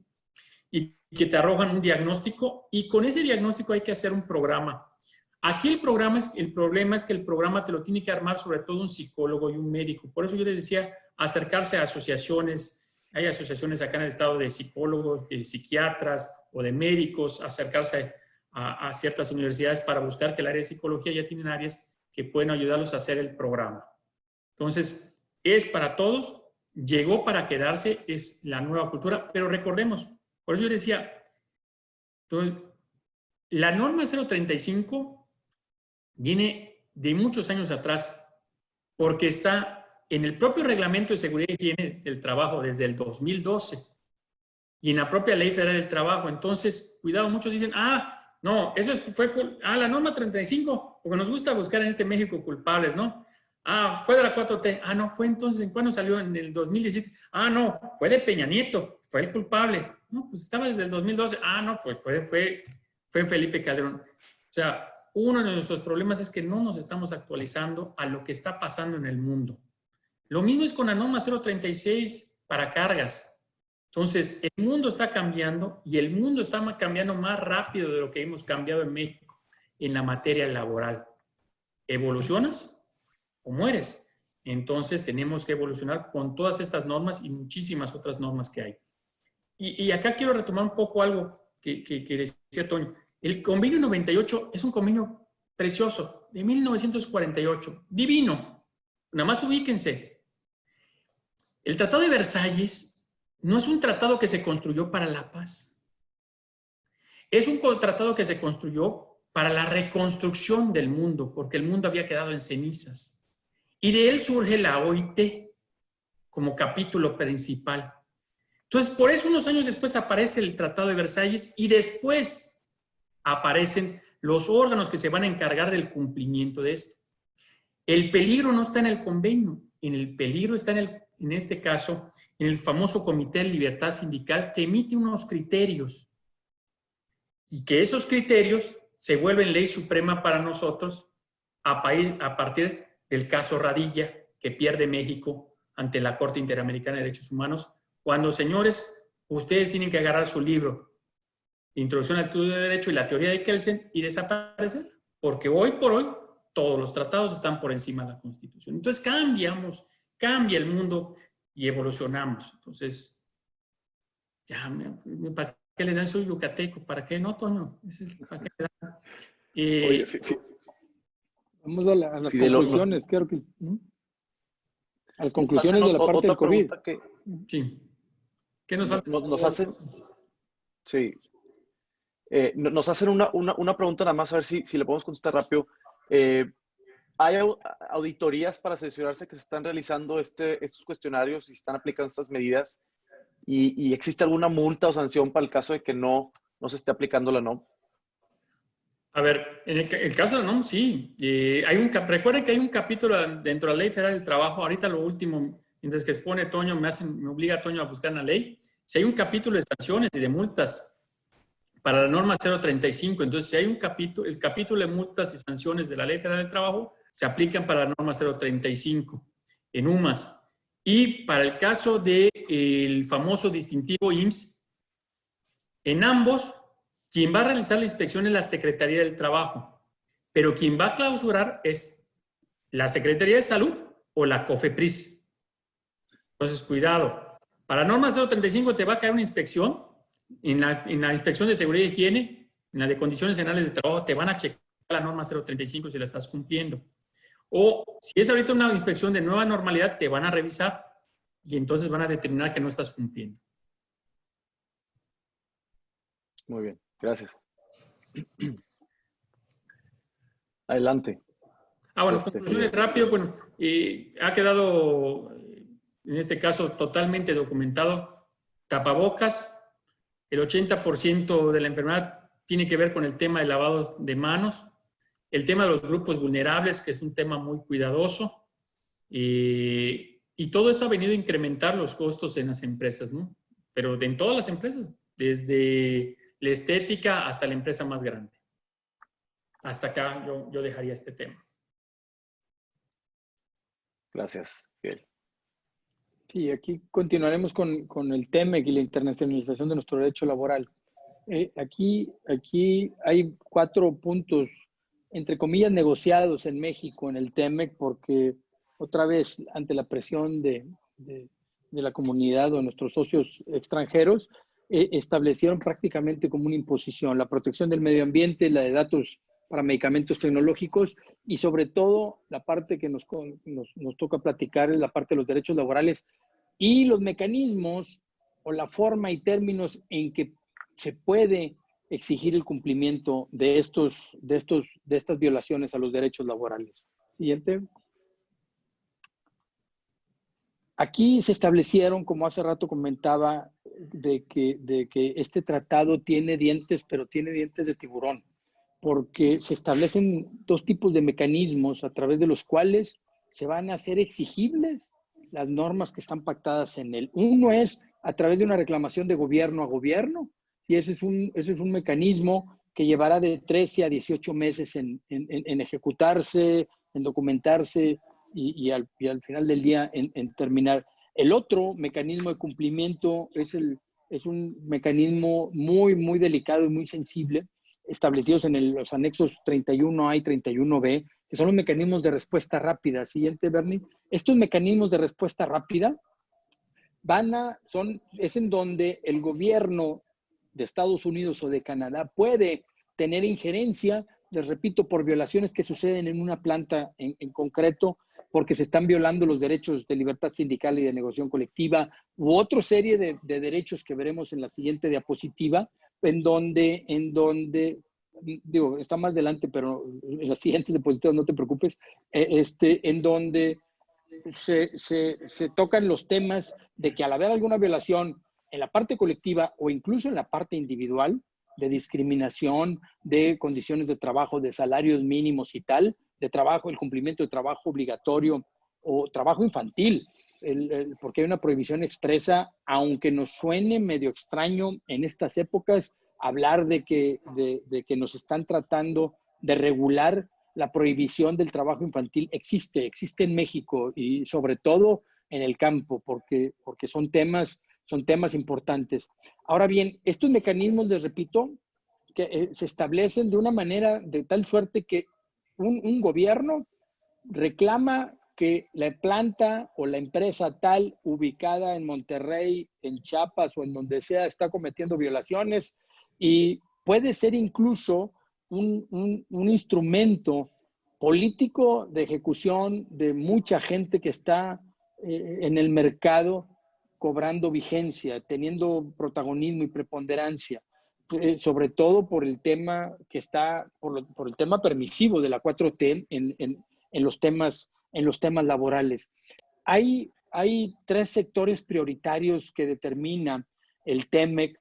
y que te arrojan un diagnóstico, y con ese diagnóstico hay que hacer un programa. Aquí el problema es que el programa te lo tiene que armar sobre todo un psicólogo y un médico. Por eso yo les decía acercarse a asociaciones. Hay asociaciones acá en el estado de psicólogos, de psiquiatras o de médicos, acercarse a ciertas universidades para buscar que el área de psicología ya tienen áreas que pueden ayudarlos a hacer el programa. Entonces, es para todos, llegó para quedarse, es la nueva cultura, pero recordemos, por eso yo decía, entonces, la norma 035 viene de muchos años atrás, porque está en el propio reglamento de seguridad y higiene del trabajo desde el 2012 y en la propia ley federal del trabajo. Entonces, cuidado, muchos dicen, no, eso fue la norma 35, porque nos gusta buscar en este México culpables, ¿no? Ah, fue de la 4T. Ah, no, fue entonces, ¿en cuándo salió? En el 2017. Ah, no, fue de Peña Nieto, fue el culpable. No, pues estaba desde el 2012. Ah, no, pues fue Felipe Calderón. O sea, uno de nuestros problemas es que no nos estamos actualizando a lo que está pasando en el mundo. Lo mismo es con la norma 036 para cargas. Entonces, el mundo está cambiando y el mundo está cambiando más rápido de lo que hemos cambiado en México en la materia laboral. ¿Evolucionas o mueres? Entonces tenemos que evolucionar con todas estas normas y muchísimas otras normas que hay. Y acá quiero retomar un poco algo que decía Toño. El convenio 98 es un convenio precioso, de 1948, divino. Nada más ubíquense. El Tratado de Versalles no es un tratado que se construyó para la paz. Es un tratado que se construyó para la reconstrucción del mundo, porque el mundo había quedado en cenizas. Y de él surge la OIT como capítulo principal. Entonces, por eso unos años después aparece el Tratado de Versalles y después aparecen los órganos que se van a encargar del cumplimiento de esto. El peligro no está en el convenio, el peligro está en este caso, en el famoso Comité de Libertad Sindical que emite unos criterios y que esos criterios se vuelven ley suprema para nosotros a partir del caso Radilla que pierde México ante la Corte Interamericana de Derechos Humanos, cuando, señores, ustedes tienen que agarrar su libro de Introducción al Estudio de Derecho y la teoría de Kelsen y desaparecer, porque hoy por hoy todos los tratados están por encima de la Constitución. Entonces cambia el mundo y evolucionamos. Entonces, ya, ¿para qué le dan? Soy yucateco, ¿para qué no, Toño? ¿Para qué le dan? Oye, vamos a las Fidel, conclusiones, creo que... A las conclusiones de la parte del COVID. Sí. ¿Qué nos falta? Nos hacen... Sí. Nos hacen una pregunta nada más, a ver si le podemos contestar rápido. ¿Hay auditorías para asegurarse que se están realizando estos cuestionarios y están aplicando estas medidas? ¿Y existe alguna multa o sanción para el caso de que no se esté aplicando la NOM? A ver, en el caso de la NOM, sí. Recuerden que hay un capítulo dentro de la Ley Federal del Trabajo. Ahorita lo último, mientras que expone Toño, me obliga a Toño a buscar una ley. Si hay un capítulo de sanciones y de multas para la norma 035, entonces si hay el capítulo de multas y sanciones de la Ley Federal del Trabajo, se aplican para la norma 035 en UMAS. Y para el caso del famoso distintivo IMSS, en ambos, quien va a realizar la inspección es la Secretaría del Trabajo, pero quien va a clausurar es la Secretaría de Salud o la COFEPRIS. Entonces, cuidado. Para la norma 035 te va a caer una inspección. En la inspección de seguridad y higiene, en la de condiciones generales de trabajo, te van a checar la norma 035 si la estás cumpliendo. O si es ahorita una inspección de nueva normalidad, te van a revisar y entonces van a determinar que no estás cumpliendo. Muy bien, gracias. Adelante. Bueno, conclusiones rápido. Bueno, ha quedado, en este caso, totalmente documentado. Tapabocas. El 80% de la enfermedad tiene que ver con el tema de lavado de manos. El tema de los grupos vulnerables, que es un tema muy cuidadoso. Y todo esto ha venido a incrementar los costos en las empresas, ¿no? Pero en todas las empresas, desde la estética hasta la empresa más grande. Hasta acá yo dejaría este tema. Gracias, Fidel. Sí, aquí continuaremos con el TEMEC y la internacionalización de nuestro derecho laboral. Aquí hay 4 puntos, entre comillas, negociados en México en el TEMEC, porque otra vez, ante la presión de la comunidad o de nuestros socios extranjeros, establecieron prácticamente como una imposición la protección del medio ambiente, la de datos para medicamentos tecnológicos y sobre todo la parte que nos toca platicar es la parte de los derechos laborales y los mecanismos o la forma y términos en que se puede exigir el cumplimiento de estas violaciones a los derechos laborales. Siguiente. Aquí se establecieron, como hace rato comentaba, de que este tratado tiene dientes, pero tiene dientes de tiburón, porque se establecen 2 tipos de mecanismos a través de los cuales se van a hacer exigibles las normas que están pactadas en él. Uno es a través de una reclamación de gobierno a gobierno, y ese es un mecanismo que llevará de 13 a 18 meses en ejecutarse, en documentarse y al final del día en terminar. El otro mecanismo de cumplimiento es un mecanismo muy, muy delicado y muy sensible, establecidos en los anexos 31A y 31B, que son los mecanismos de respuesta rápida. Siguiente, Bernie. Estos mecanismos de respuesta rápida es en donde el gobierno de Estados Unidos o de Canadá puede tener injerencia, les repito, por violaciones que suceden en una planta en concreto, porque se están violando los derechos de libertad sindical y de negociación colectiva, u otra serie de derechos que veremos en la siguiente diapositiva, en donde digo, está más adelante, pero en las siguientes diapositivas no te preocupes, en donde se tocan los temas de que al haber alguna violación en la parte colectiva o incluso en la parte individual, de discriminación, de condiciones de trabajo, de salarios mínimos y tal, de trabajo, el cumplimiento de trabajo obligatorio o trabajo infantil, porque hay una prohibición expresa, aunque nos suene medio extraño en estas épocas hablar de que nos están tratando de regular la prohibición del trabajo infantil. Existe en México y sobre todo en el campo, porque son temas importantes. Ahora bien, estos mecanismos, les repito, que se establecen de una manera de tal suerte que un gobierno reclama que la planta o la empresa tal ubicada en Monterrey, en Chiapas o en donde sea está cometiendo violaciones, y puede ser incluso un instrumento político de ejecución de mucha gente que está en el mercado cobrando vigencia, teniendo protagonismo y preponderancia, sobre todo por el tema que está, por el tema permisivo de la 4T en los temas laborales. Hay 3 sectores prioritarios que determina el TEMEC.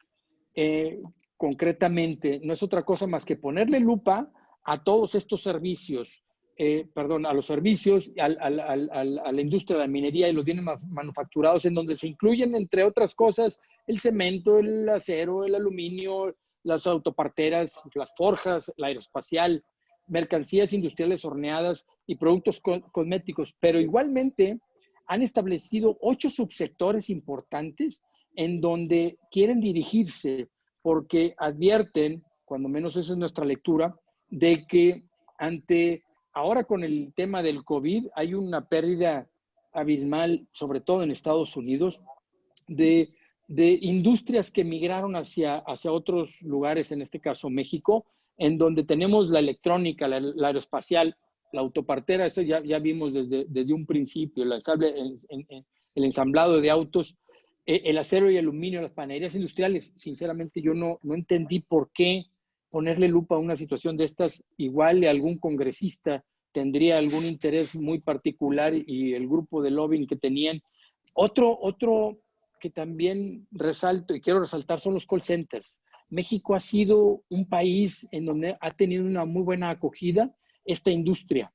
Concretamente, no es otra cosa más que ponerle lupa a todos estos servicios, a los servicios, a la industria de la minería y los bienes manufacturados, en donde se incluyen, entre otras cosas, el cemento, el acero, el aluminio, las autoparteras, las forjas, la aeroespacial, mercancías industriales horneadas y productos cosméticos. Pero igualmente han establecido 8 subsectores importantes en donde quieren dirigirse, porque advierten, cuando menos esa es nuestra lectura, de que ahora con el tema del COVID hay una pérdida abismal, sobre todo en Estados Unidos, de industrias que migraron hacia otros lugares, en este caso México, en donde tenemos la electrónica, la aeroespacial, la autopartera. Esto ya vimos desde un principio, el ensamblado de autos, el acero y aluminio, las panaderías industriales. Sinceramente, yo no entendí por qué ponerle lupa a una situación de estas. Igual algún congresista tendría algún interés muy particular y el grupo de lobbying que tenían. Otro que también resalto y quiero resaltar son los call centers. México ha sido un país en donde ha tenido una muy buena acogida esta industria.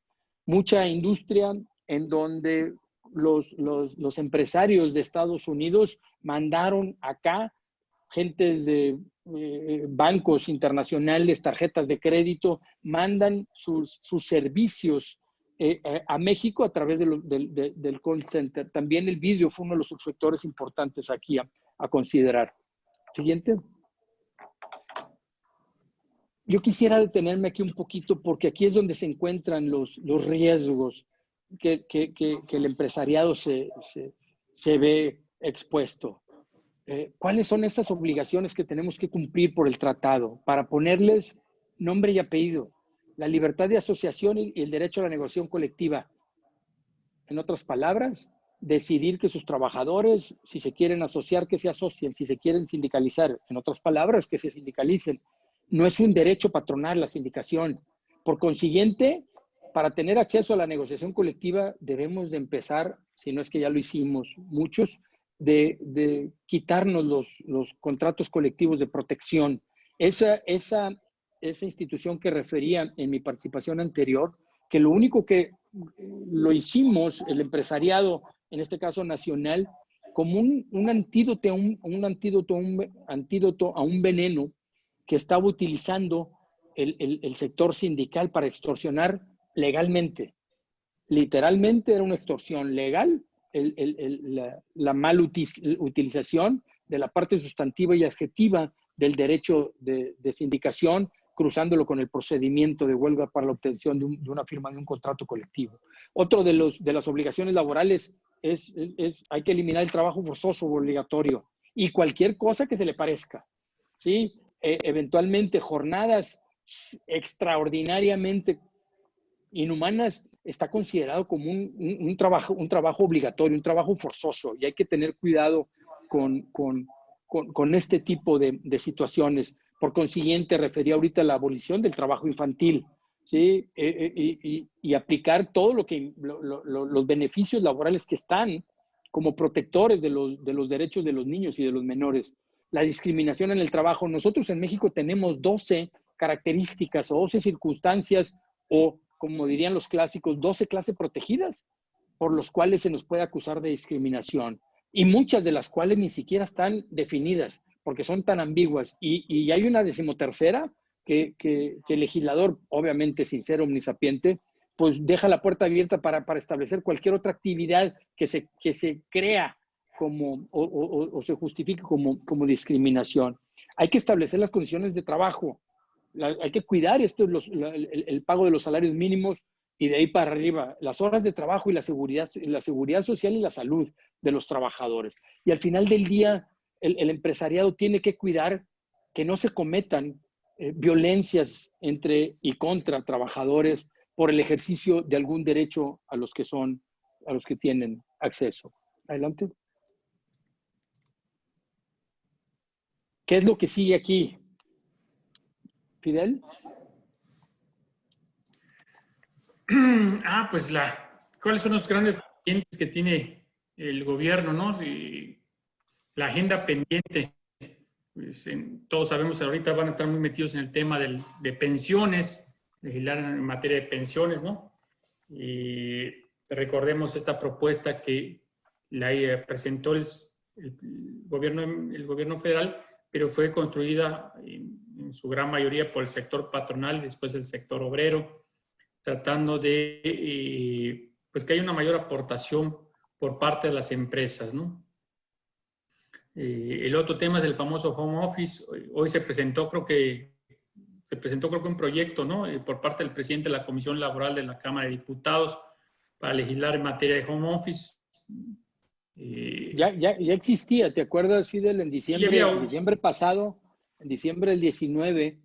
Mucha industria en donde los empresarios de Estados Unidos mandaron acá gentes de bancos internacionales, tarjetas de crédito, mandan sus servicios a México a través del call center. También el vidrio fue uno de los subsectores importantes aquí a considerar. Siguiente. Yo quisiera detenerme aquí un poquito porque aquí es donde se encuentran los riesgos que el empresariado se ve expuesto. ¿Cuáles son estas obligaciones que tenemos que cumplir por el tratado? Para ponerles nombre y apellido: la libertad de asociación y el derecho a la negociación colectiva. En otras palabras, decidir que sus trabajadores, si se quieren asociar, que se asocien, si se quieren sindicalizar, en otras palabras, que se sindicalicen. No es un derecho patronal la sindicación. Por consiguiente, para tener acceso a la negociación colectiva debemos de empezar, si no es que ya lo hicimos muchos, de quitarnos los contratos colectivos de protección. Esa institución que refería en mi participación anterior, que lo único que lo hicimos, el empresariado, en este caso nacional, como un antídoto, antídoto a un veneno que estaba utilizando el sector sindical para extorsionar legalmente. Literalmente era una extorsión legal, la mal utilización de la parte sustantiva y adjetiva del derecho de sindicación, cruzándolo con el procedimiento de huelga para la obtención de una firma de un contrato colectivo. Otro de las obligaciones laborales es hay que eliminar el trabajo forzoso obligatorio y cualquier cosa que se le parezca, ¿sí? Eventualmente jornadas extraordinariamente inhumanas está considerado como un trabajo obligatorio, un trabajo forzoso, y hay que tener cuidado con este tipo de situaciones. Por consiguiente, refería ahorita a la abolición del trabajo infantil, ¿sí? Y aplicar todo los beneficios laborales que están como protectores de los derechos de los niños y de los menores. La discriminación en el trabajo. Nosotros en México tenemos 12 características o 12 circunstancias o, como dirían los clásicos, 12 clases protegidas por los cuales se nos puede acusar de discriminación, y muchas de las cuales ni siquiera están definidas porque son tan ambiguas. Y hay una 13ª que el legislador, obviamente sin ser omnisapiente, pues deja la puerta abierta para establecer cualquier otra actividad que se crea como o se justifique como discriminación. Hay que establecer las condiciones de trabajo. Hay que cuidar el pago de los salarios mínimos y de ahí para arriba, las horas de trabajo y la seguridad social y la salud de los trabajadores. Y al final del día, el empresariado tiene que cuidar que no se cometan violencias entre y contra trabajadores por el ejercicio de algún derecho a los que tienen acceso. Adelante. ¿Qué es lo que sigue aquí? Fidel. Pues ¿cuáles son los grandes pendientes que tiene el gobierno, ¿no? La agenda pendiente. Pues, todos sabemos, ahorita van a estar muy metidos en el tema de pensiones, legislar en materia de pensiones, ¿no? Y recordemos esta propuesta que la presentó el gobierno federal, pero fue construida en su gran mayoría por el sector patronal, después el sector obrero, tratando de pues que haya una mayor aportación por parte de las empresas, ¿no? El otro tema es el famoso home office. Hoy se presentó, creo que un proyecto, ¿no? Por parte del presidente de la Comisión Laboral de la Cámara de Diputados para legislar en materia de home office. Ya existía, ¿te acuerdas, Fidel? En diciembre pasado, en diciembre del 19,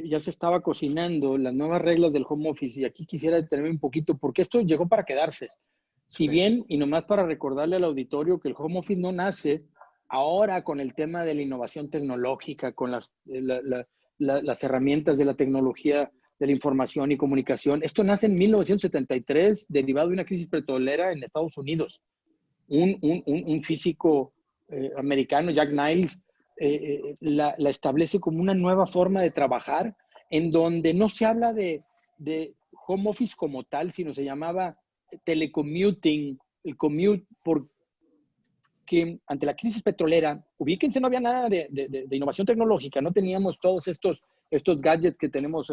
ya se estaba cocinando las nuevas reglas del home office, y aquí quisiera detenerme un poquito porque esto llegó para quedarse. Si bien, y nomás para recordarle al auditorio que el home office no nace ahora con el tema de la innovación tecnológica, con las herramientas de la tecnología de la información y comunicación. Esto nace en 1973, derivado de una crisis petrolera en Estados Unidos. Un físico americano, Jack Niles, la establece como una nueva forma de trabajar, en donde no se habla de home office como tal, sino se llamaba telecommuting, el commute, porque ante la crisis petrolera, ubíquense, no había nada de innovación tecnológica, no teníamos todos estos gadgets que tenemos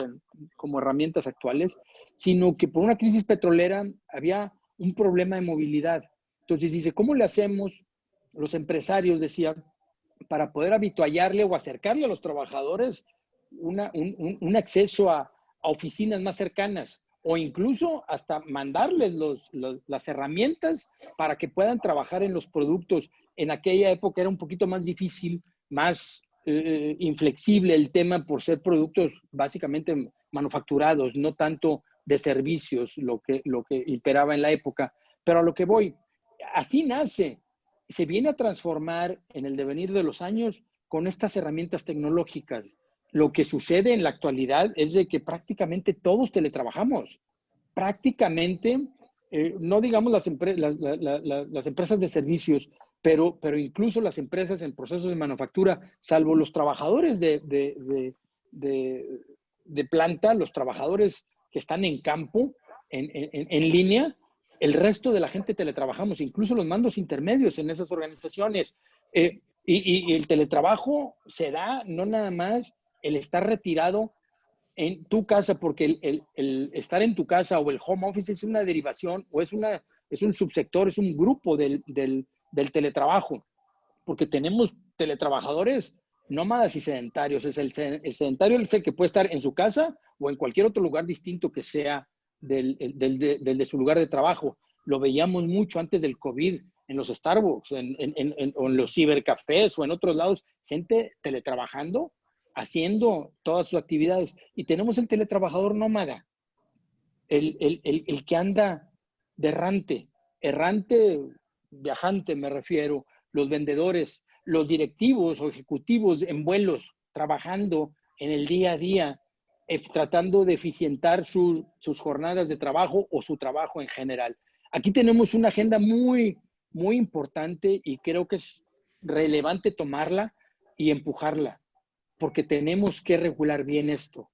como herramientas actuales, sino que por una crisis petrolera había un problema de movilidad. Entonces dice, ¿cómo le hacemos los empresarios, decía, para poder habituallarle o acercarle a los trabajadores un acceso a oficinas más cercanas, o incluso hasta mandarles las herramientas para que puedan trabajar en los productos? En aquella época era un poquito más difícil, más inflexible el tema por ser productos básicamente manufacturados, no tanto de servicios, lo que imperaba en la época. Pero a lo que voy, así nace, se viene a transformar en el devenir de los años con estas herramientas tecnológicas. Lo que sucede en la actualidad es de que prácticamente todos teletrabajamos. Prácticamente, no digamos las empresas de servicios, pero incluso las empresas en procesos de manufactura, salvo los trabajadores de planta, los trabajadores que están en campo, en línea, el resto de la gente teletrabajamos, incluso los mandos intermedios en esas organizaciones. Y el teletrabajo se da no nada más el estar retirado en tu casa, porque el estar en tu casa o el home office es una derivación o es un subsector, es un grupo del teletrabajo, porque tenemos teletrabajadores nómadas y sedentarios. El sedentario es el que puede estar en su casa o en cualquier otro lugar distinto que sea del de su lugar de trabajo. Lo veíamos mucho antes del COVID en los Starbucks, o en los cibercafés o en otros lados, gente teletrabajando, haciendo todas sus actividades. Y tenemos el teletrabajador nómada, el que anda de errante, viajante me refiero, los vendedores, los directivos o ejecutivos en vuelos, trabajando en el día a día, tratando de eficientar sus jornadas de trabajo o su trabajo en general. Aquí tenemos una agenda muy, muy importante y creo que es relevante tomarla y empujarla, porque tenemos que regular bien esto.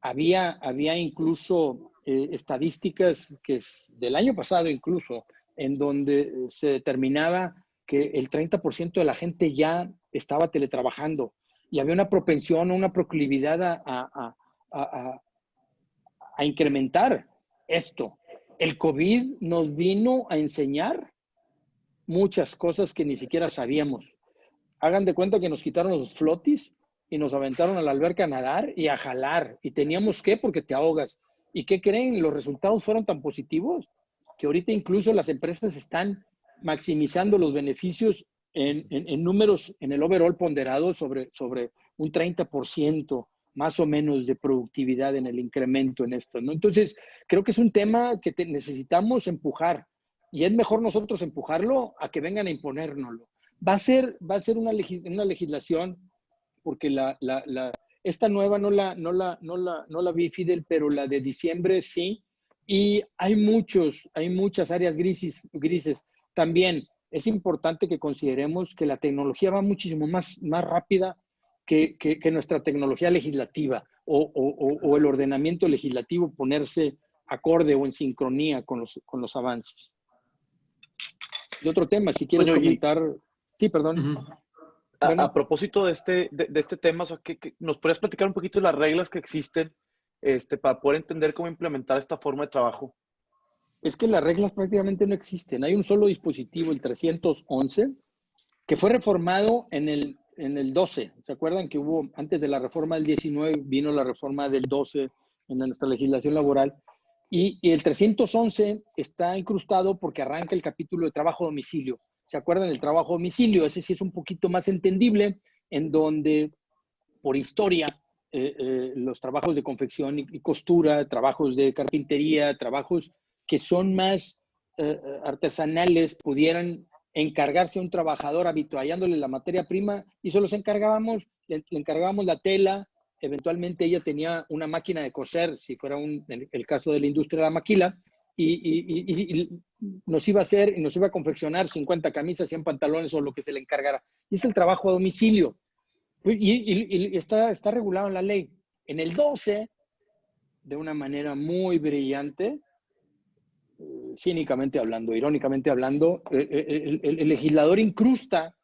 Había incluso estadísticas que es del año pasado incluso, en donde se determinaba que el 30% de la gente ya estaba teletrabajando y había una propensión, una proclividad a incrementar esto. El COVID nos vino a enseñar muchas cosas que ni siquiera sabíamos. Hagan de cuenta que nos quitaron los flotis y nos aventaron a la alberca a nadar y a jalar. Y teníamos que, porque te ahogas. ¿Y qué creen? Los resultados fueron tan positivos que ahorita incluso las empresas están maximizando los beneficios en números, en el overall ponderado sobre un 30% más o menos de productividad en el incremento en esto, ¿no? Entonces, creo que es un tema que necesitamos empujar y es mejor nosotros empujarlo a que vengan a imponérnoslo. Va a ser una legislación, porque esta nueva no la vi, Fidel, pero la de diciembre sí, y hay muchas áreas grises. También es importante que consideremos que la tecnología va muchísimo más rápida que nuestra tecnología legislativa o el ordenamiento legislativo ponerse acorde o en sincronía con los avances. Y otro tema, si quieres comentar... Sí, perdón. Bueno. A propósito de este tema, o sea, ¿nos podrías platicar un poquito de las reglas que existen para poder entender cómo implementar esta forma de trabajo? Es que las reglas prácticamente no existen. Hay un solo dispositivo, el 311, que fue reformado en el 12. ¿Se acuerdan que hubo, antes de la reforma del 19, vino la reforma del 12 en nuestra legislación laboral? Y el 311 está incrustado porque arranca el capítulo de trabajo a domicilio. ¿Se acuerdan del trabajo a domicilio? Ese sí es un poquito más entendible, en donde, por historia, los trabajos de confección y costura, trabajos de carpintería, trabajos que son más artesanales, pudieran encargarse a un trabajador habituallándole la materia prima y solo le encargábamos la tela. Eventualmente ella tenía una máquina de coser, si fuera el caso de la industria de la maquila, y nos iba a hacer y nos iba a confeccionar 50 camisas, 100 pantalones o lo que se le encargara. Y es el trabajo a domicilio. Y está regulado en la ley. En el 12, de una manera muy brillante, cínicamente hablando, irónicamente hablando, el legislador incrusta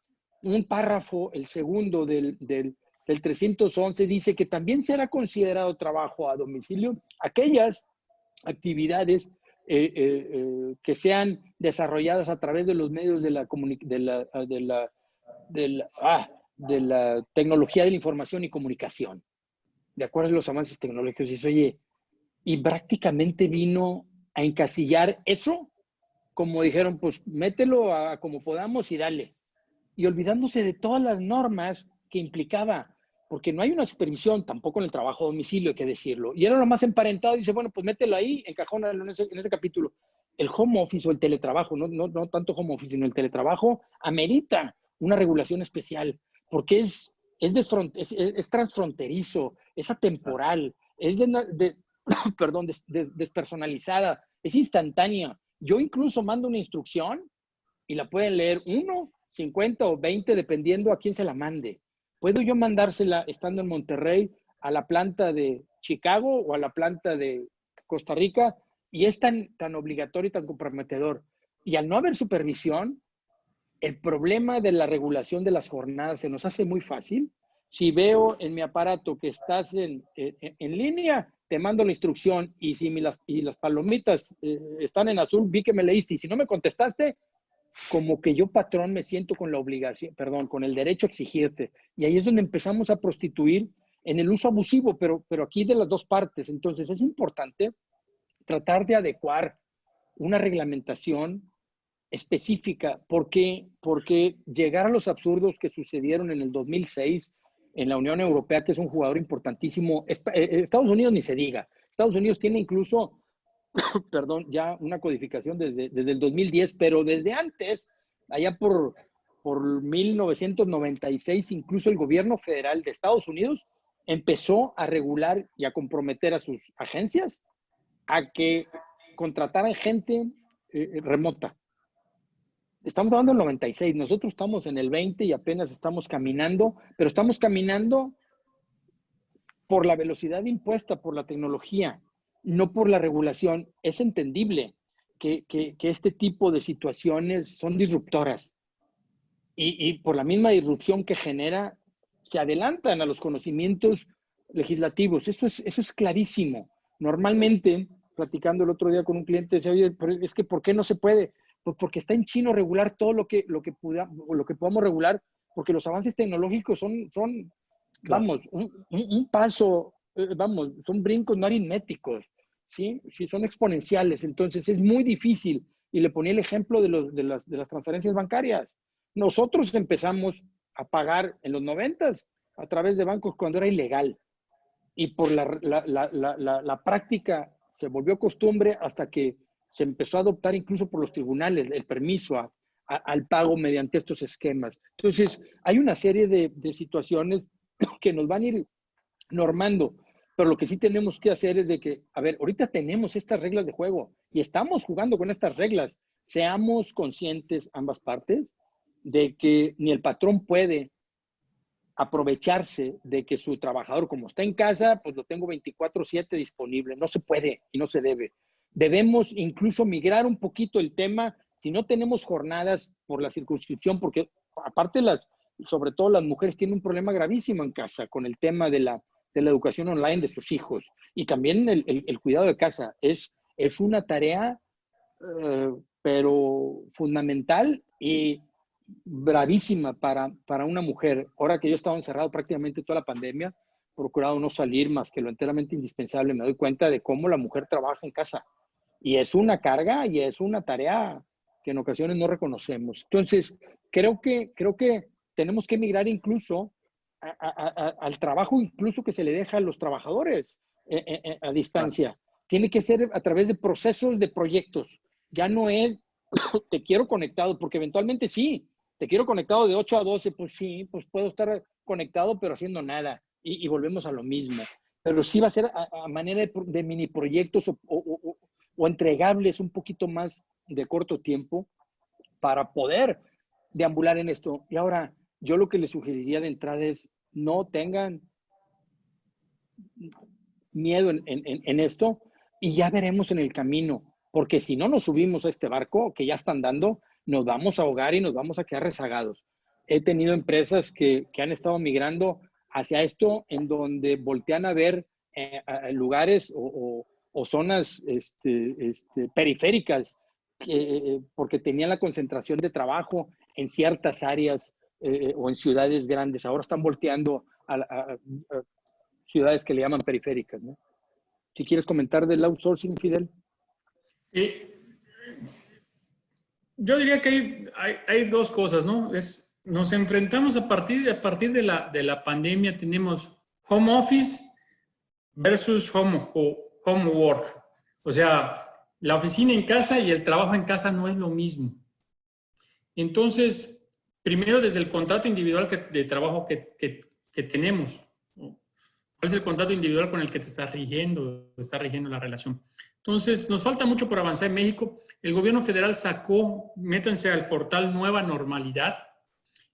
un párrafo, el segundo del 311, dice que también será considerado trabajo a domicilio aquellas actividades que sean desarrolladas a través de los medios de la tecnología de la información y comunicación, de acuerdo a los avances tecnológicos. Y prácticamente vino a encasillar eso, como dijeron, pues mételo a como podamos y dale. Y olvidándose de todas las normas que implicaba, porque no hay una supervisión tampoco en el trabajo a domicilio, hay que decirlo. Y era lo más emparentado, y dice, bueno, pues mételo ahí, encajónalo en ese capítulo. El home office o el teletrabajo, no tanto home office, sino el teletrabajo, amerita una regulación especial, porque es transfronterizo, es atemporal, es despersonalizada, es instantánea. Yo incluso mando una instrucción y la pueden leer 1, 50 o 20, dependiendo a quién se la mande. ¿Puedo yo mandársela estando en Monterrey a la planta de Chicago o a la planta de Costa Rica? y es tan obligatorio y tan comprometedor. Y al no haber supervisión, el problema de la regulación de las jornadas se nos hace muy fácil. Si veo en mi aparato que estás en línea, te mando la instrucción y si las palomitas están en azul, vi que me leíste y si no me contestaste, como que yo patrón me siento con la obligación, perdón, con el derecho a exigirte. Y ahí es donde empezamos a prostituir en el uso abusivo, pero aquí de las dos partes. Entonces es importante tratar de adecuar una reglamentación específica. ¿Por qué? Porque llegar a los absurdos que sucedieron en el 2006 en la Unión Europea, que es un jugador importantísimo, Estados Unidos ni se diga. Estados Unidos tiene incluso, perdón, ya una codificación desde el 2010, pero desde antes, allá por 1996, incluso el gobierno federal de Estados Unidos empezó a regular y a comprometer a sus agencias a que contrataran gente remota. Estamos hablando del 96, nosotros estamos en el 20 y apenas estamos caminando, pero estamos caminando por la velocidad impuesta por la tecnología, no por la regulación. Es entendible que este tipo de situaciones son disruptoras y por la misma disrupción que genera, se adelantan a los conocimientos legislativos. Eso es clarísimo. Normalmente, platicando el otro día con un cliente, decía, oye, es que ¿por qué no se puede? Pues porque está en chino regular todo lo que podamos regular, porque los avances tecnológicos son claro, vamos, un paso, vamos, son brincos no aritméticos, ¿sí? Sí, son exponenciales. Entonces es muy difícil. Y le ponía el ejemplo de las transferencias bancarias. Nosotros empezamos a pagar en los 90s a través de bancos cuando era ilegal. Y por la práctica se volvió costumbre hasta que se empezó a adoptar incluso por los tribunales el permiso al pago mediante estos esquemas. Entonces, hay una serie de situaciones que nos van a ir normando, pero lo que sí tenemos que hacer es de que, a ver, ahorita tenemos estas reglas de juego y estamos jugando con estas reglas. Seamos conscientes ambas partes de que ni el patrón puede aprovecharse de que su trabajador, como está en casa, pues lo tengo 24/7 disponible. No se puede y no se debe. Debemos incluso migrar un poquito el tema, si no tenemos jornadas por la circunscripción, porque aparte sobre todo las mujeres tienen un problema gravísimo en casa con el tema de la educación online de sus hijos. Y también el cuidado de casa es una tarea, pero fundamental y bravísima para una mujer. Ahora que yo estaba encerrado prácticamente toda la pandemia, procurado no salir más que lo enteramente indispensable, me doy cuenta de cómo la mujer trabaja en casa. Y es una carga y es una tarea que en ocasiones no reconocemos. Entonces, creo que tenemos que migrar incluso al trabajo incluso que se le deja a los trabajadores a distancia. Tiene que ser a través de procesos, de proyectos. Ya no es te quiero conectado, porque eventualmente sí, te quiero conectado de 8 a 12, pues sí, pues puedo estar conectado pero haciendo nada y volvemos a lo mismo. Pero sí va a ser a manera de mini proyectos o entregables un poquito más de corto tiempo para poder deambular en esto. Y ahora, yo lo que les sugeriría de entrada es no tengan miedo en esto y ya veremos en el camino, porque si no nos subimos a este barco que ya están dando, nos vamos a ahogar y nos vamos a quedar rezagados. He tenido empresas que han estado migrando hacia esto en donde voltean a ver lugares o zonas periféricas porque tenían la concentración de trabajo en ciertas áreas o en ciudades grandes. Ahora están volteando a ciudades que le llaman periféricas, ¿no? Si quieres comentar del outsourcing, Fidel. Yo diría que hay dos cosas, ¿no? Nos enfrentamos a partir de la pandemia, tenemos home office versus home work. O sea, la oficina en casa y el trabajo en casa no es lo mismo. Entonces, primero desde el contrato individual de trabajo que tenemos, ¿no? ¿Cuál es el contrato individual con el que te está rigiendo la relación? Entonces, nos falta mucho por avanzar en México. El gobierno federal métanse al portal Nueva Normalidad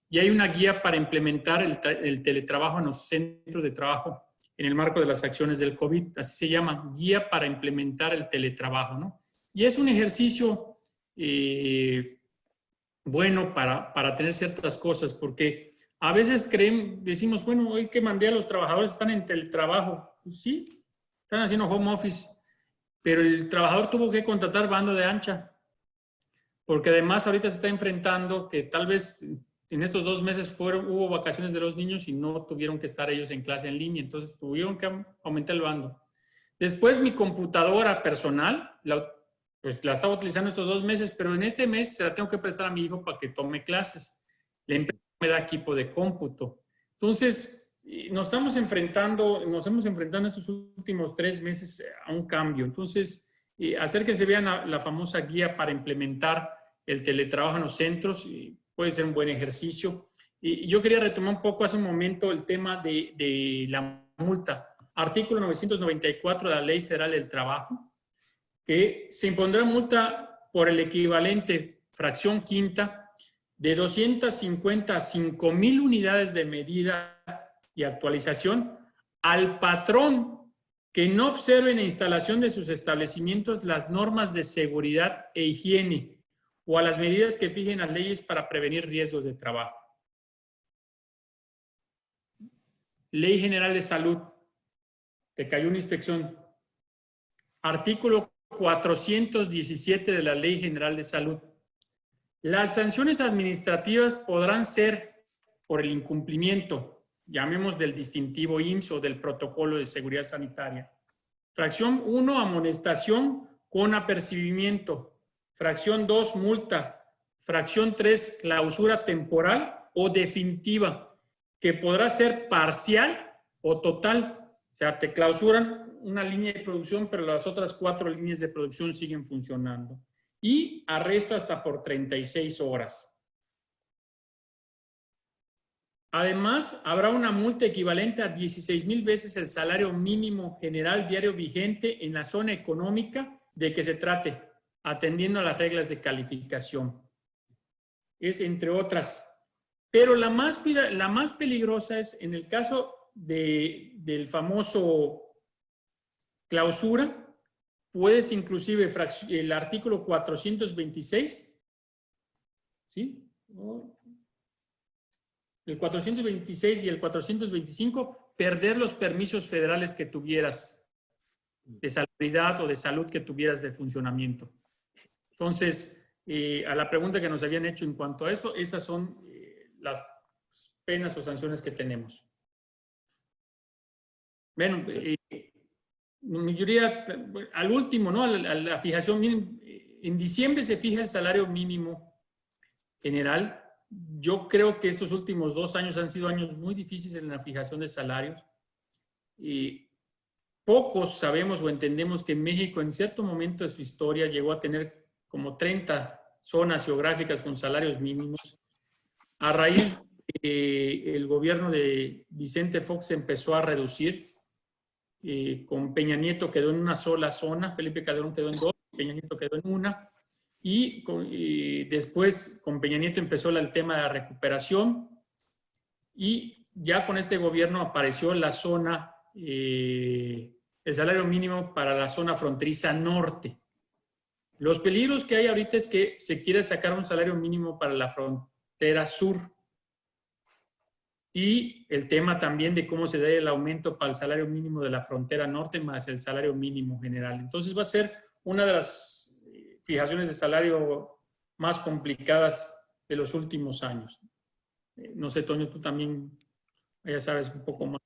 y hay una guía para implementar el teletrabajo en los centros de trabajo en el marco de las acciones del COVID, así se llama, Guía para implementar el teletrabajo, ¿no? Y es un ejercicio bueno para tener ciertas cosas, porque a veces decimos, bueno, hoy que mandé a los trabajadores están en teletrabajo. Pues sí, están haciendo home office, pero el trabajador tuvo que contratar banda de ancha, porque además ahorita se está enfrentando que tal vez en estos 2 meses hubo vacaciones de los niños y no tuvieron que estar ellos en clase en línea, entonces tuvieron que aumentar el bando. Después mi computadora personal, pues la estaba utilizando estos 2 meses, pero en este mes se la tengo que prestar a mi hijo para que tome clases. La empresa me da equipo de cómputo. Entonces, nos hemos enfrentando estos últimos 3 meses a un cambio. Entonces, hacer que se vean la famosa guía para implementar el teletrabajo en los centros puede ser un buen ejercicio. Y yo quería retomar un poco hace un momento el tema de la multa. Artículo 994 de la Ley Federal del Trabajo, que se impondrá multa por el equivalente, fracción quinta, de 250 a 5,000 unidades de medida y actualización al patrón que no observe en la instalación de sus establecimientos las normas de seguridad e higiene o a las medidas que fijen las leyes para prevenir riesgos de trabajo. Ley General de Salud. Te cayó una inspección. Artículo 417 de la Ley General de Salud. Las sanciones administrativas podrán ser por el incumplimiento, llamemos del distintivo IMSS o del protocolo de seguridad sanitaria. Fracción 1, amonestación con apercibimiento. Fracción 2, multa. Fracción 3, clausura temporal o definitiva, que podrá ser parcial o total. O sea, te clausuran una línea de producción, pero las otras 4 líneas de producción siguen funcionando. Y arresto hasta por 36 horas. Además, habrá una multa equivalente a 16,000 veces el salario mínimo general diario vigente en la zona económica de que se trate, atendiendo a las reglas de calificación. Es entre otras. Pero la más peligrosa es en el caso del famoso clausura, puedes inclusive el artículo 426, ¿sí? El 426 y el 425, perder los permisos federales que tuvieras de salubridad o de salud que tuvieras de funcionamiento. Entonces, a la pregunta que nos habían hecho en cuanto a esto, esas son las penas o sanciones que tenemos. Bueno, mi diría, al último, ¿no? A la fijación mínima. En diciembre se fija el salario mínimo general. Yo creo que esos últimos 2 años han sido años muy difíciles en la fijación de salarios. Pocos sabemos o entendemos que México en cierto momento de su historia llegó a tener como 30 zonas geográficas con salarios mínimos. A raíz del gobierno de Vicente Fox se empezó a reducir. Con Peña Nieto quedó en una sola zona, Felipe Calderón quedó en 2, Peña Nieto quedó en una. Y después con Peña Nieto empezó el tema de la recuperación y ya con este gobierno apareció la zona, el salario mínimo para la zona fronteriza norte. Los peligros que hay ahorita es que se quiere sacar un salario mínimo para la frontera sur y el tema también de cómo se da el aumento para el salario mínimo de la frontera norte más el salario mínimo general. Entonces va a ser una de las fijaciones de salario más complicadas de los últimos años. No sé, Toño, tú también ya sabes un poco más.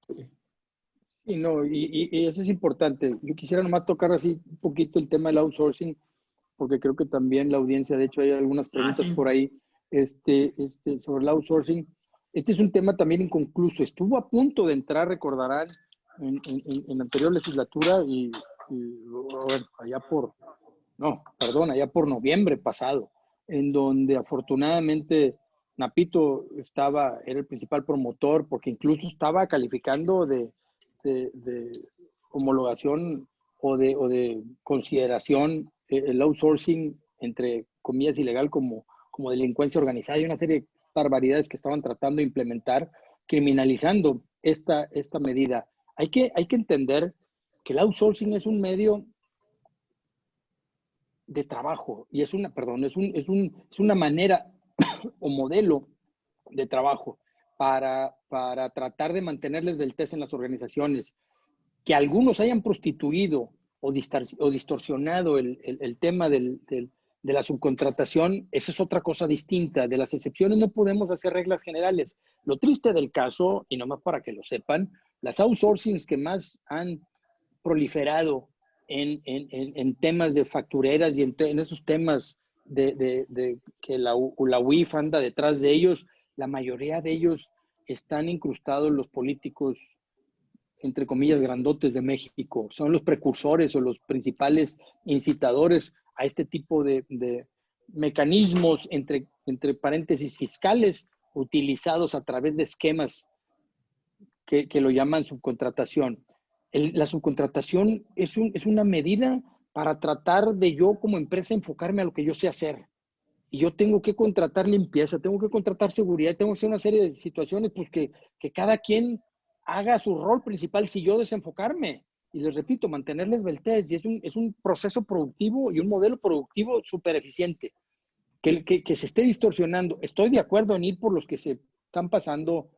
Y no, y eso es importante. Yo quisiera nomás tocar así un poquito el tema del outsourcing, porque creo que también la audiencia, de hecho, hay algunas preguntas sí. por ahí sobre el outsourcing. Este es un tema también inconcluso. Estuvo a punto de entrar, recordarán, en la anterior legislatura y bueno, allá por noviembre pasado, en donde afortunadamente Napito era el principal promotor, porque incluso estaba calificando de homologación o de consideración el outsourcing, entre comillas, ilegal como delincuencia organizada y una serie de barbaridades que estaban tratando de implementar, criminalizando esta medida. Hay que entender que el outsourcing es un medio de trabajo y es una manera o modelo de trabajo para tratar de mantener la esbeltez en las organizaciones. Que algunos hayan prostituido o distorsionado el tema de la subcontratación, esa es otra cosa distinta. De las excepciones no podemos hacer reglas generales. Lo triste del caso, y nomás para que lo sepan, las outsourcings que más han proliferado en temas de factureras y en esos temas de que la UIF anda detrás de ellos, la mayoría de ellos están incrustados los políticos, entre comillas, grandotes de México. Son los precursores o los principales incitadores a este tipo de mecanismos, entre paréntesis, fiscales, utilizados a través de esquemas que lo llaman subcontratación. La subcontratación es una medida para tratar de yo como empresa enfocarme a lo que yo sé hacer. Y yo tengo que contratar limpieza, tengo que contratar seguridad, tengo que hacer una serie de situaciones pues que cada quien haga su rol principal si yo desenfocarme. Y les repito, mantener la esbeltez. Y es un proceso productivo y un modelo productivo súper eficiente. Que se esté distorsionando. Estoy de acuerdo en ir por los que se están pasando,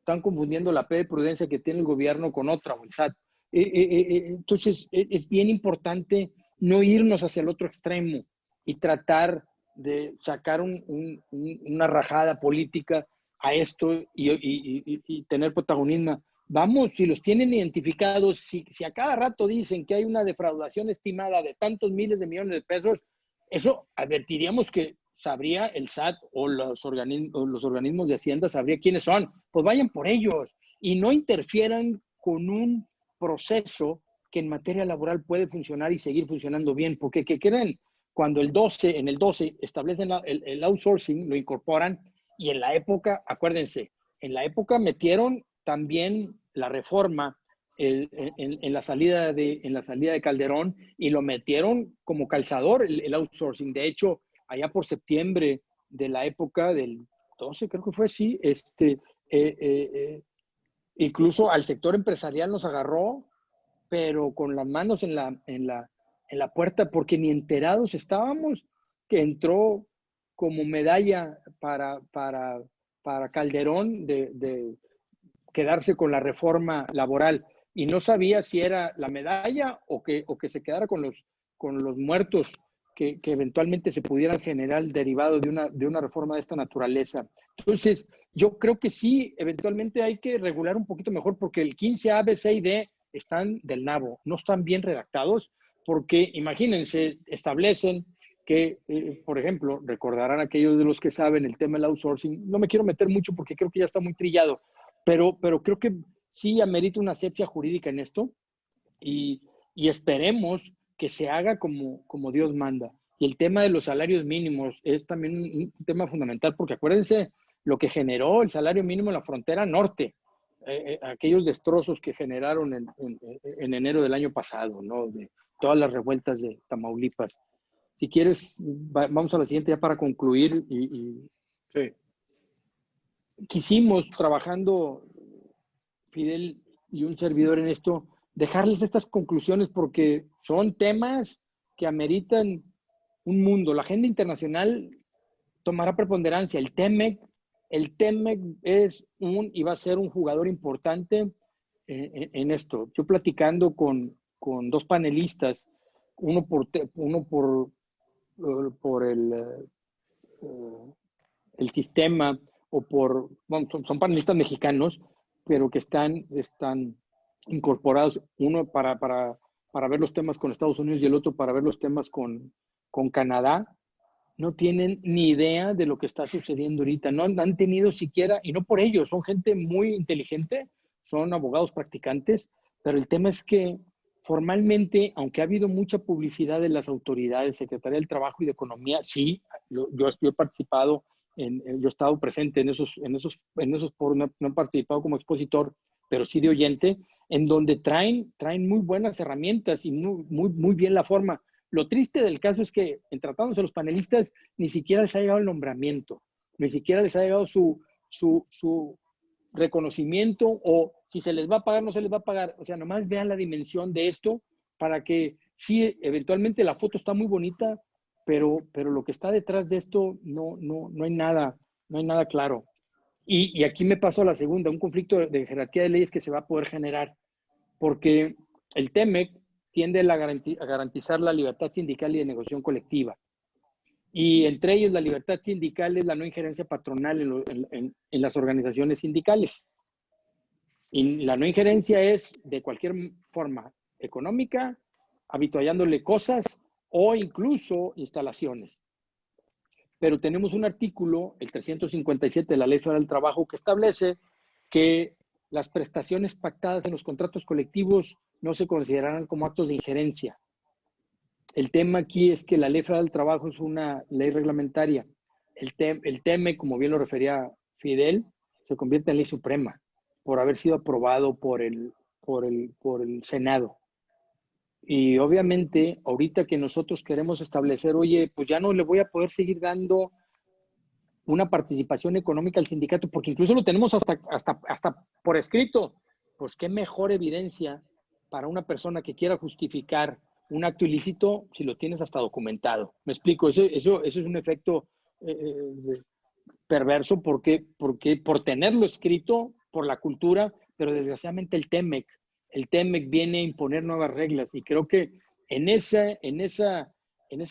están confundiendo la P de prudencia que tiene el gobierno con otra, o el SAT. Entonces, es bien importante no irnos hacia el otro extremo y tratar de sacar una rajada política a esto y tener protagonismo. Vamos, si los tienen identificados, si a cada rato dicen que hay una defraudación estimada de tantos miles de millones de pesos, eso advertiríamos que sabría el SAT o los organismos de Hacienda, sabría quiénes son. Pues vayan por ellos y no interfieran con un proceso que en materia laboral puede funcionar y seguir funcionando bien, porque ¿qué creen? Cuando en el 12 establecen el outsourcing, lo incorporan, y en la época, acuérdense, en la época metieron también la reforma en la salida de Calderón, y lo metieron como calzador el outsourcing. De hecho, allá por septiembre de la época del 12, creo que fue, sí, incluso al sector empresarial nos agarró, pero con las manos en la puerta, porque ni enterados estábamos que entró como medalla para Calderón de quedarse con la reforma laboral, y no sabía si era la medalla o que se quedara con los muertos que eventualmente se pudieran generar derivado de una reforma de esta naturaleza. Entonces, yo creo que sí, eventualmente hay que regular un poquito mejor, porque el 15A, B, C y D están del nabo, no están bien redactados, porque imagínense, establecen que, por ejemplo, recordarán aquellos de los que saben el tema del outsourcing, no me quiero meter mucho porque creo que ya está muy trillado, pero creo que sí amerita una asepsia jurídica en esto, y esperemos que se haga como Dios manda. Y el tema de los salarios mínimos es también un tema fundamental, porque acuérdense lo que generó el salario mínimo en la frontera norte, aquellos destrozos que generaron en enero del año pasado, ¿no? De todas las revueltas de Tamaulipas. Si quieres, vamos a la siguiente ya para concluir. Sí. Quisimos, trabajando Fidel y un servidor en esto, dejarles estas conclusiones porque son temas que ameritan un mundo. La agenda internacional tomará preponderancia. El TEMEC es y va a ser un jugador importante en esto. Yo platicando con dos panelistas, uno por el sistema, bueno, son panelistas mexicanos, pero que están incorporados, uno para ver los temas con Estados Unidos y el otro para ver los temas con Canadá. No tienen ni idea de lo que está sucediendo ahorita, no han tenido siquiera, y no por ellos, son gente muy inteligente, son abogados practicantes, pero el tema es que formalmente, aunque ha habido mucha publicidad de las autoridades, Secretaría del Trabajo y de Economía, sí, yo he participado, yo he estado presente en esos foros, no he participado como expositor, pero sí de oyente, en donde traen muy buenas herramientas y muy bien la forma. Lo triste del caso es que, en tratándose a los panelistas, ni siquiera les ha llegado el nombramiento, ni siquiera les ha llegado su reconocimiento o si se les va a pagar, no se les va a pagar. O sea, nomás vean la dimensión de esto para que sí, eventualmente la foto está muy bonita, pero lo que está detrás de esto no hay nada claro. Y aquí me paso a la segunda, un conflicto de jerarquía de leyes que se va a poder generar, porque el TEMEC tiende a garantizar la libertad sindical y de negociación colectiva. Y entre ellos la libertad sindical es la no injerencia patronal en las organizaciones sindicales. Y la no injerencia es de cualquier forma económica, habituallándole cosas o incluso instalaciones. Pero tenemos un artículo, el 357 de la Ley Federal del Trabajo, que establece que las prestaciones pactadas en los contratos colectivos no se considerarán como actos de injerencia. El tema aquí es que la Ley Federal del Trabajo es una ley reglamentaria. El TEME, como bien lo refería Fidel, se convierte en ley suprema por haber sido aprobado por el Senado. Y obviamente, ahorita que nosotros queremos establecer, oye, pues ya no le voy a poder seguir dando una participación económica al sindicato, porque incluso lo tenemos hasta por escrito. Pues qué mejor evidencia para una persona que quiera justificar un acto ilícito si lo tienes hasta documentado. Me explico, eso es un efecto perverso porque por tenerlo escrito, por la cultura, pero desgraciadamente el TEMEC viene a imponer nuevas reglas y creo que en ese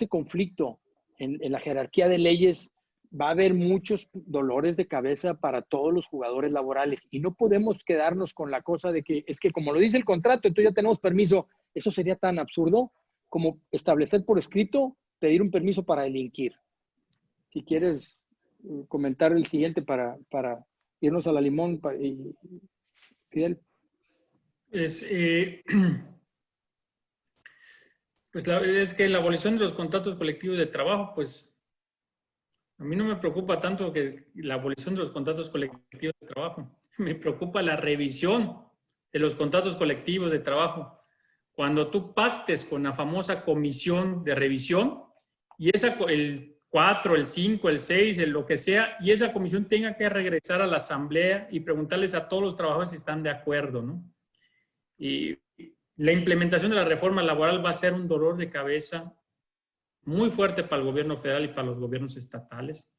conflicto, en la jerarquía de leyes, va a haber muchos dolores de cabeza para todos los jugadores laborales y no podemos quedarnos con la cosa de que es que como lo dice el contrato, entonces ya tenemos permiso. Eso sería tan absurdo como establecer por escrito, pedir un permiso para delinquir. Si quieres comentar el siguiente para irnos a la limón, Fidel. Pues es que la abolición de los contratos colectivos de trabajo, pues a mí no me preocupa tanto que la abolición de los contratos colectivos de trabajo. Me preocupa la revisión de los contratos colectivos de trabajo. Cuando tú pactes con la famosa comisión de revisión y el 4, el 5, el 6, el lo que sea, y esa comisión tenga que regresar a la asamblea y preguntarles a todos los trabajadores si están de acuerdo, ¿no? Y la implementación de la reforma laboral va a ser un dolor de cabeza muy fuerte para el gobierno federal y para los gobiernos estatales.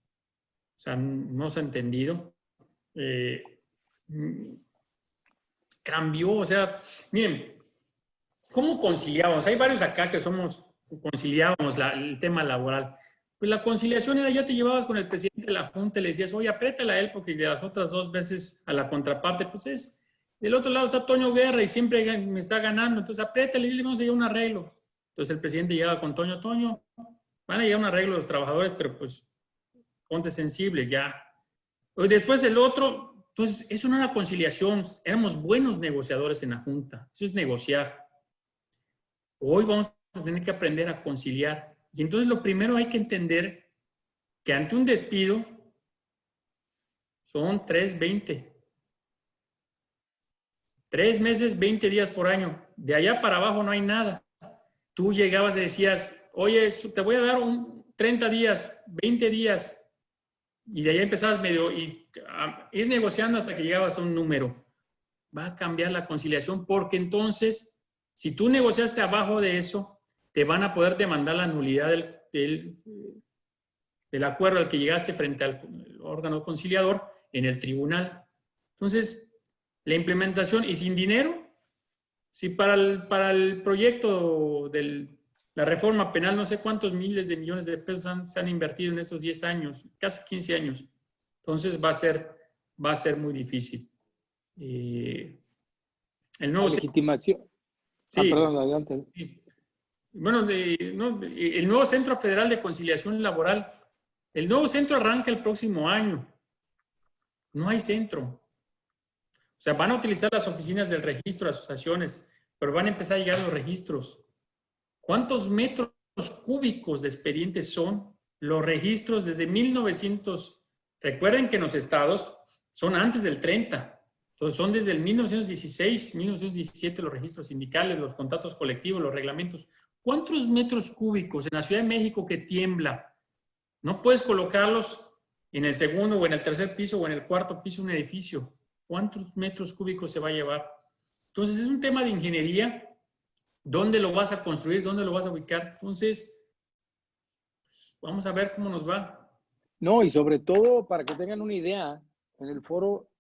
O sea, no se ha entendido. Cambió, o sea, miren, ¿cómo conciliábamos? Hay varios acá que conciliábamos el tema laboral. Pues la conciliación era, ya te llevabas con el presidente de la Junta y le decías, oye, apriétala a él porque de las otras 2 veces a la contraparte, pues del otro lado está Toño Guerra y siempre me está ganando, entonces apriétale y dile, vamos a llegar a un arreglo. Entonces el presidente llegaba con Toño, van a llegar a un arreglo los trabajadores, pero pues ponte sensible ya. Después el otro, entonces eso no era conciliación, éramos buenos negociadores en la Junta, eso es negociar. Hoy vamos a tener que aprender a conciliar. Y entonces lo primero hay que entender que ante un despido son 3 meses, 20 días por año. De allá para abajo no hay nada. Tú llegabas y decías, oye, te voy a dar 30 días, 20 días. Y de ahí empezabas a ir negociando hasta que llegabas a un número. Va a cambiar la conciliación porque entonces, si tú negociaste abajo de eso, te van a poder demandar la nulidad del acuerdo al que llegaste frente al órgano conciliador en el tribunal. Entonces, la implementación, y sin dinero, si para el proyecto de la reforma penal, no sé cuántos miles de millones de pesos se han invertido en estos 10 años, casi 15 años. Entonces, va a ser muy difícil. El nuevo legitimación. Sí, perdón, adelante. Sí. Bueno, el nuevo Centro Federal de Conciliación Laboral, el nuevo centro arranca el próximo año. No hay centro. O sea, van a utilizar las oficinas del registro de asociaciones, pero van a empezar a llegar los registros. ¿Cuántos metros cúbicos de expedientes son los registros desde 1900? Recuerden que en los estados son antes del 30. Entonces son desde el 1916, 1917 los registros sindicales, los contratos colectivos, los reglamentos. ¿Cuántos metros cúbicos en la Ciudad de México que tiembla? No puedes colocarlos en el segundo o en el tercer piso o en el cuarto piso de un edificio. ¿Cuántos metros cúbicos se va a llevar? Entonces, es un tema de ingeniería. ¿Dónde lo vas a construir? ¿Dónde lo vas a ubicar? Entonces, pues, vamos a ver cómo nos va. No, y sobre todo, para que tengan una idea, en el foro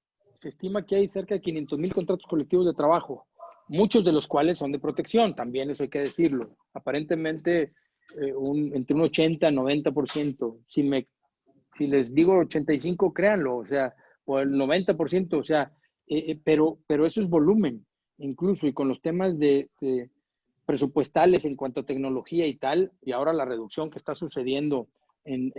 se estima que hay cerca de 500,000 contratos colectivos de trabajo, muchos de los cuales son de protección, también eso hay que decirlo. Aparentemente, entre un 80 y 90%. Si les digo 85, créanlo, o sea, o el 90%, o sea, pero eso es volumen, incluso, y con los temas de presupuestales en cuanto a tecnología y tal, y ahora la reducción que está sucediendo en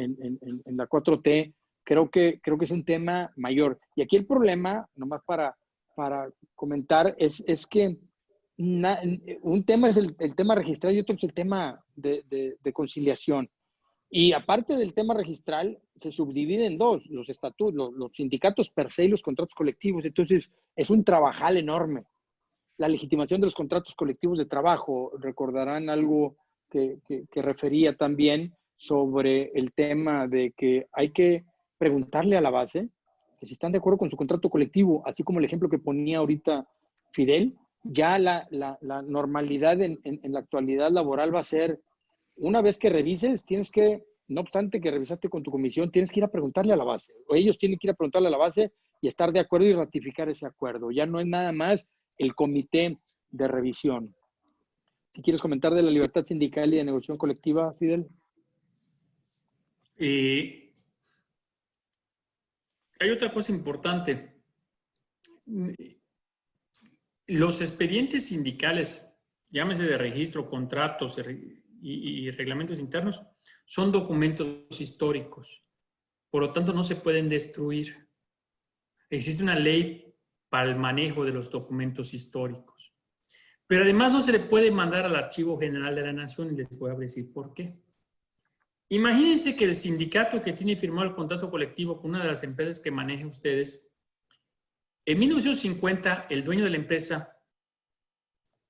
la 4T, creo que es un tema mayor. Y aquí el problema, nomás para comentar, es que un tema es el tema registral y otro es el tema de conciliación. Y aparte del tema registral, se subdivide en dos, los estatutos, los sindicatos per se y los contratos colectivos. Entonces, es un trabajal enorme. La legitimación de los contratos colectivos de trabajo, recordarán algo que refería también sobre el tema de que hay que preguntarle a la base que si están de acuerdo con su contrato colectivo, así como el ejemplo que ponía ahorita Fidel. Ya la normalidad en la actualidad laboral va a ser, una vez que revises, tienes que, no obstante que revisaste con tu comisión, tienes que ir a preguntarle a la base, o ellos tienen que ir a preguntarle a la base y estar de acuerdo y ratificar ese acuerdo. Ya no es nada más el comité de revisión. Si quieres comentar de la libertad sindical y de negociación colectiva, Fidel. Hay otra cosa importante. Los expedientes sindicales, llámese de registro, contratos y reglamentos internos, son documentos históricos. Por lo tanto, no se pueden destruir. Existe una ley para el manejo de los documentos históricos. Pero además no se le puede mandar al Archivo General de la Nación, y les voy a decir por qué. Imagínense que el sindicato que tiene firmado el contrato colectivo con una de las empresas que maneja ustedes, en 1950, el dueño de la empresa,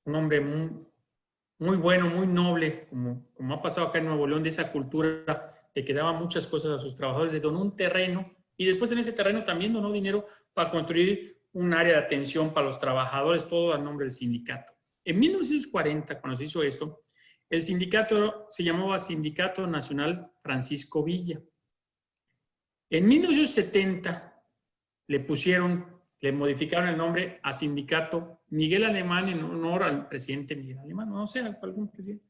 un hombre muy bueno, muy noble, como ha pasado acá en Nuevo León, de esa cultura de que daba muchas cosas a sus trabajadores, le donó un terreno y después en ese terreno también donó dinero para construir un área de atención para los trabajadores, todo a nombre del sindicato. En 1940, cuando se hizo esto, el sindicato se llamaba Sindicato Nacional Francisco Villa. En 1970 le modificaron el nombre a Sindicato Miguel Alemán en honor al presidente Miguel Alemán, no sé, algún presidente.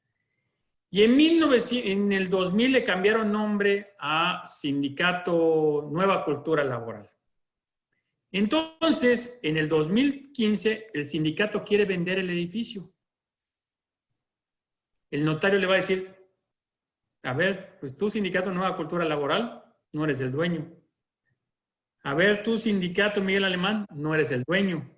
Y en el 2000 le cambiaron nombre a Sindicato Nueva Cultura Laboral. Entonces, en el 2015, el sindicato quiere vender el edificio. El notario le va a decir, a ver, pues tú, Sindicato Nueva Cultura Laboral, no eres el dueño. A ver, tú, Sindicato Miguel Alemán, no eres el dueño.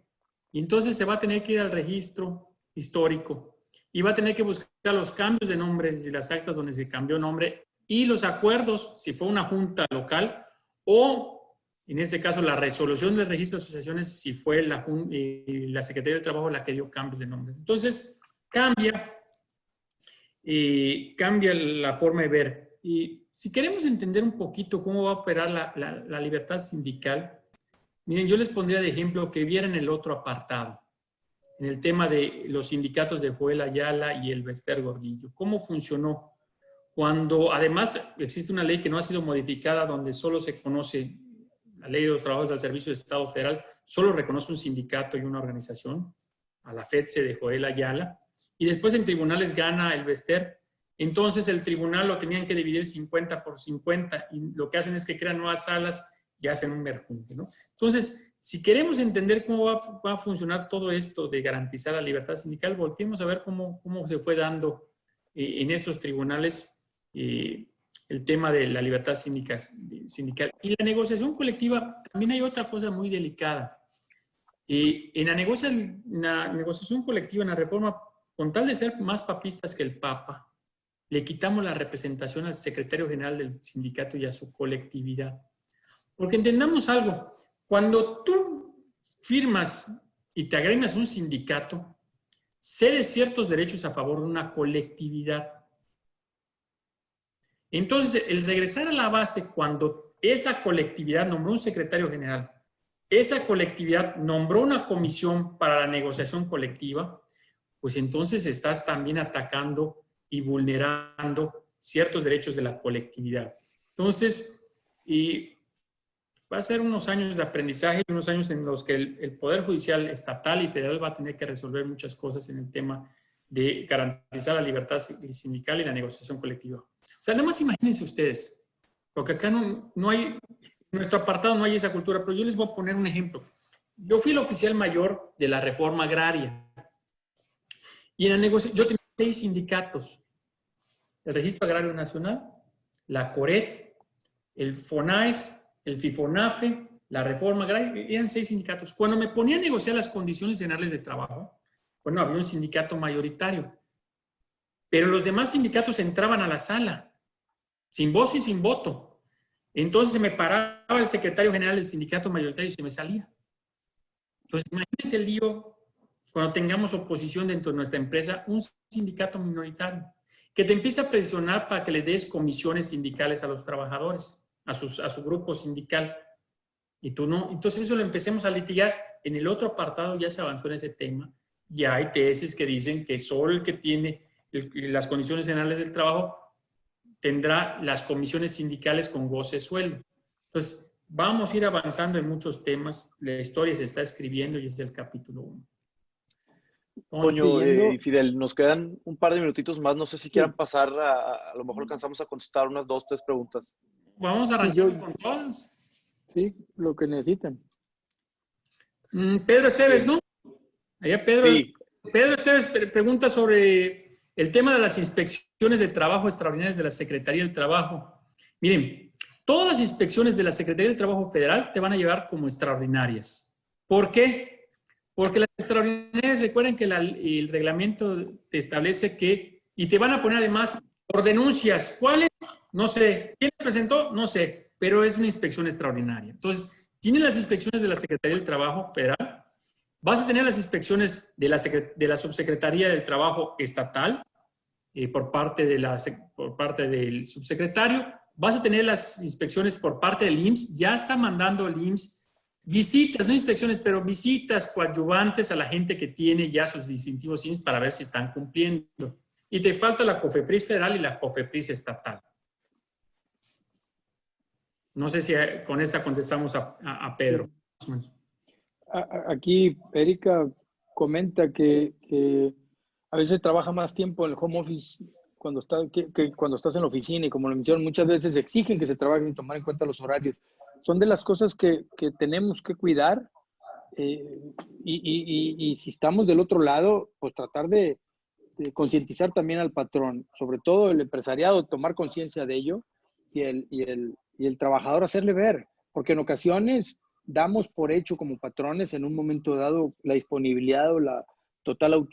Y entonces se va a tener que ir al registro histórico y va a tener que buscar los cambios de nombres y las actas donde se cambió nombre y los acuerdos, si fue una junta local, o en este caso la resolución del registro de asociaciones, si fue la Secretaría del Trabajo la que dio cambios de nombres. Entonces, cambia la forma de ver. Y si queremos entender un poquito cómo va a operar la libertad sindical, miren, yo les pondría de ejemplo que vieran el otro apartado, en el tema de los sindicatos de Joel Ayala y el Bester Gordillo. ¿Cómo funcionó? Cuando además existe una ley que no ha sido modificada, donde solo se conoce la ley de los trabajadores al servicio del Estado federal, solo reconoce un sindicato y una organización, a la FEDSE de Joel Ayala, y después en tribunales gana el Bester. Entonces el tribunal lo tenían que dividir 50 por 50 y lo que hacen es que crean nuevas salas y hacen un merjunte, ¿no? Entonces, si queremos entender cómo va a funcionar todo esto de garantizar la libertad sindical, volteemos a ver cómo se fue dando en estos tribunales el tema de la libertad sindical. Y la negociación colectiva, también hay otra cosa muy delicada. En la negociación colectiva, en la reforma, con tal de ser más papistas que el Papa, le quitamos la representación al secretario general del sindicato y a su colectividad. Porque entendamos algo, cuando tú firmas y te agremias a un sindicato, cedes ciertos derechos a favor de una colectividad. Entonces, el regresar a la base cuando esa colectividad nombró un secretario general esa colectividad nombró una comisión para la negociación colectiva, pues entonces estás también atacando y vulnerando ciertos derechos de la colectividad. Entonces, y va a ser unos años de aprendizaje, unos años en los que el Poder Judicial estatal y federal va a tener que resolver muchas cosas en el tema de garantizar la libertad sindical y la negociación colectiva. O sea, nada más imagínense ustedes, porque acá no hay, en nuestro apartado no hay esa cultura, pero yo les voy a poner un ejemplo. Yo fui el oficial mayor de la reforma agraria y en la negociación, yo tenía 6 sindicatos: el Registro Agrario Nacional, la CORET, el FONAES, el FIFONAFE, la reforma agraria, eran 6 sindicatos. Cuando me ponía a negociar las condiciones generales de trabajo, bueno, había un sindicato mayoritario, pero los demás sindicatos entraban a la sala, sin voz y sin voto. Entonces se me paraba el secretario general del sindicato mayoritario y se me salía. Entonces, imagínense el lío cuando tengamos oposición dentro de nuestra empresa, un sindicato minoritario, que te empieza a presionar para que le des comisiones sindicales a los trabajadores, a su grupo sindical, y tú no. Entonces eso lo empecemos a litigar. En el otro apartado ya se avanzó en ese tema. Ya hay tesis que dicen que solo el que tiene las condiciones generales del trabajo tendrá las comisiones sindicales con goce de sueldo. Entonces, vamos a ir avanzando en muchos temas. La historia se está escribiendo y es del capítulo 1. Toño y Fidel, nos quedan un par de minutitos más. No sé si quieran pasar, a lo mejor alcanzamos a contestar unas 2, 3 preguntas. Vamos a arrancar con todas. Sí, lo que necesitan. Pedro Esteves, ¿no? Allá Pedro. Sí. Pedro Esteves pregunta sobre el tema de las inspecciones de trabajo extraordinarias de la Secretaría del Trabajo. Miren, todas las inspecciones de la Secretaría del Trabajo Federal te van a llevar como extraordinarias. ¿Por qué? Porque las extraordinarias, recuerden que el reglamento te establece que, y te van a poner además por denuncias. ¿Cuáles? No sé. ¿Quién presentó? No sé, pero es una inspección extraordinaria. Entonces, tienen las inspecciones de la Secretaría del Trabajo Federal, vas a tener las inspecciones de la Subsecretaría del Trabajo Estatal, por parte del subsecretario, vas a tener las inspecciones por parte del IMSS, ya está mandando el IMSS visitas, no inspecciones, pero visitas coadyuvantes a la gente que tiene ya sus distintivos IMSS para ver si están cumpliendo. Y te falta la COFEPRIS federal y la COFEPRIS estatal. No sé si con esa contestamos a Pedro. Aquí Erika comenta que a veces trabaja más tiempo en el home office cuando que cuando estás en la oficina, y como lo mencioné, muchas veces exigen que se trabaje sin tomar en cuenta los horarios. Son de las cosas que tenemos que cuidar, y si estamos del otro lado, pues tratar de concientizar también al patrón, sobre todo el empresariado, tomar conciencia de ello, y el trabajador hacerle ver, porque en ocasiones damos por hecho como patrones en un momento dado la disponibilidad o la total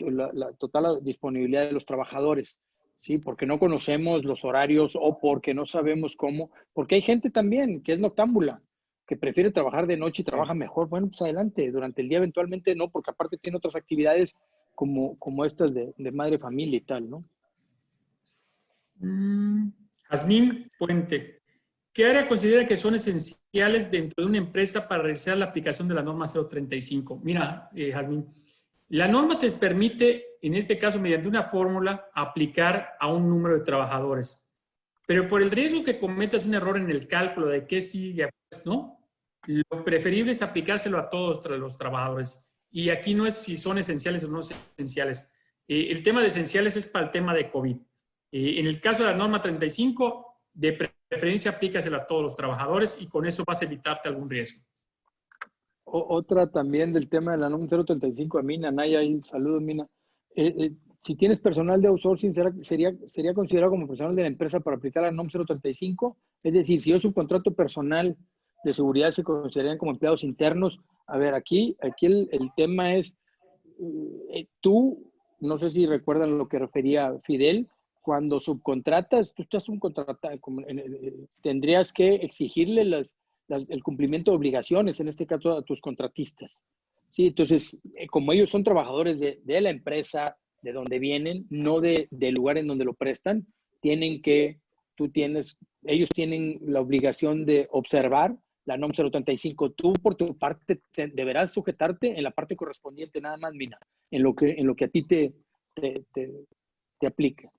disponibilidad de los trabajadores, ¿sí? Porque no conocemos los horarios o porque no sabemos cómo, porque hay gente también que es noctámbula, que prefiere trabajar de noche y trabaja mejor. Bueno, pues adelante, durante el día eventualmente no, porque aparte tiene otras actividades como estas de madre familia y tal, ¿no? Jazmín Puente. ¿Qué área considera que son esenciales dentro de una empresa para realizar la aplicación de la norma 035? Mira, Jazmín, la norma te permite, en este caso, mediante una fórmula, aplicar a un número de trabajadores. Pero por el riesgo que cometas un error en el cálculo de qué sí y no, lo preferible es aplicárselo a todos los trabajadores. Y aquí no es si son esenciales o no esenciales. El tema de esenciales es para el tema de COVID. En el caso de la norma 35, de preferencia aplícaselo a todos los trabajadores y con eso vas a evitarte algún riesgo. Otra también del tema de la norma 035, a Mina, Naya, un saludo, Mina. Si tienes personal de outsourcing, ¿sería considerado como personal de la empresa para aplicar la norma 035? Es decir, si yo subcontrato personal de seguridad, ¿se considerarían como empleados internos? A ver, aquí el tema es, tú, no sé si recuerdan lo que refería Fidel, cuando subcontratas, tú estás subcontratado, tendrías que exigirle el cumplimiento de obligaciones, en este caso a tus contratistas. Sí, entonces, como ellos son trabajadores de la empresa de donde vienen, no del lugar en donde lo prestan, ellos tienen la obligación de observar la NOM 035. Tú, por tu parte, deberás sujetarte en la parte correspondiente, nada más, Mina, en lo que a ti te aplique.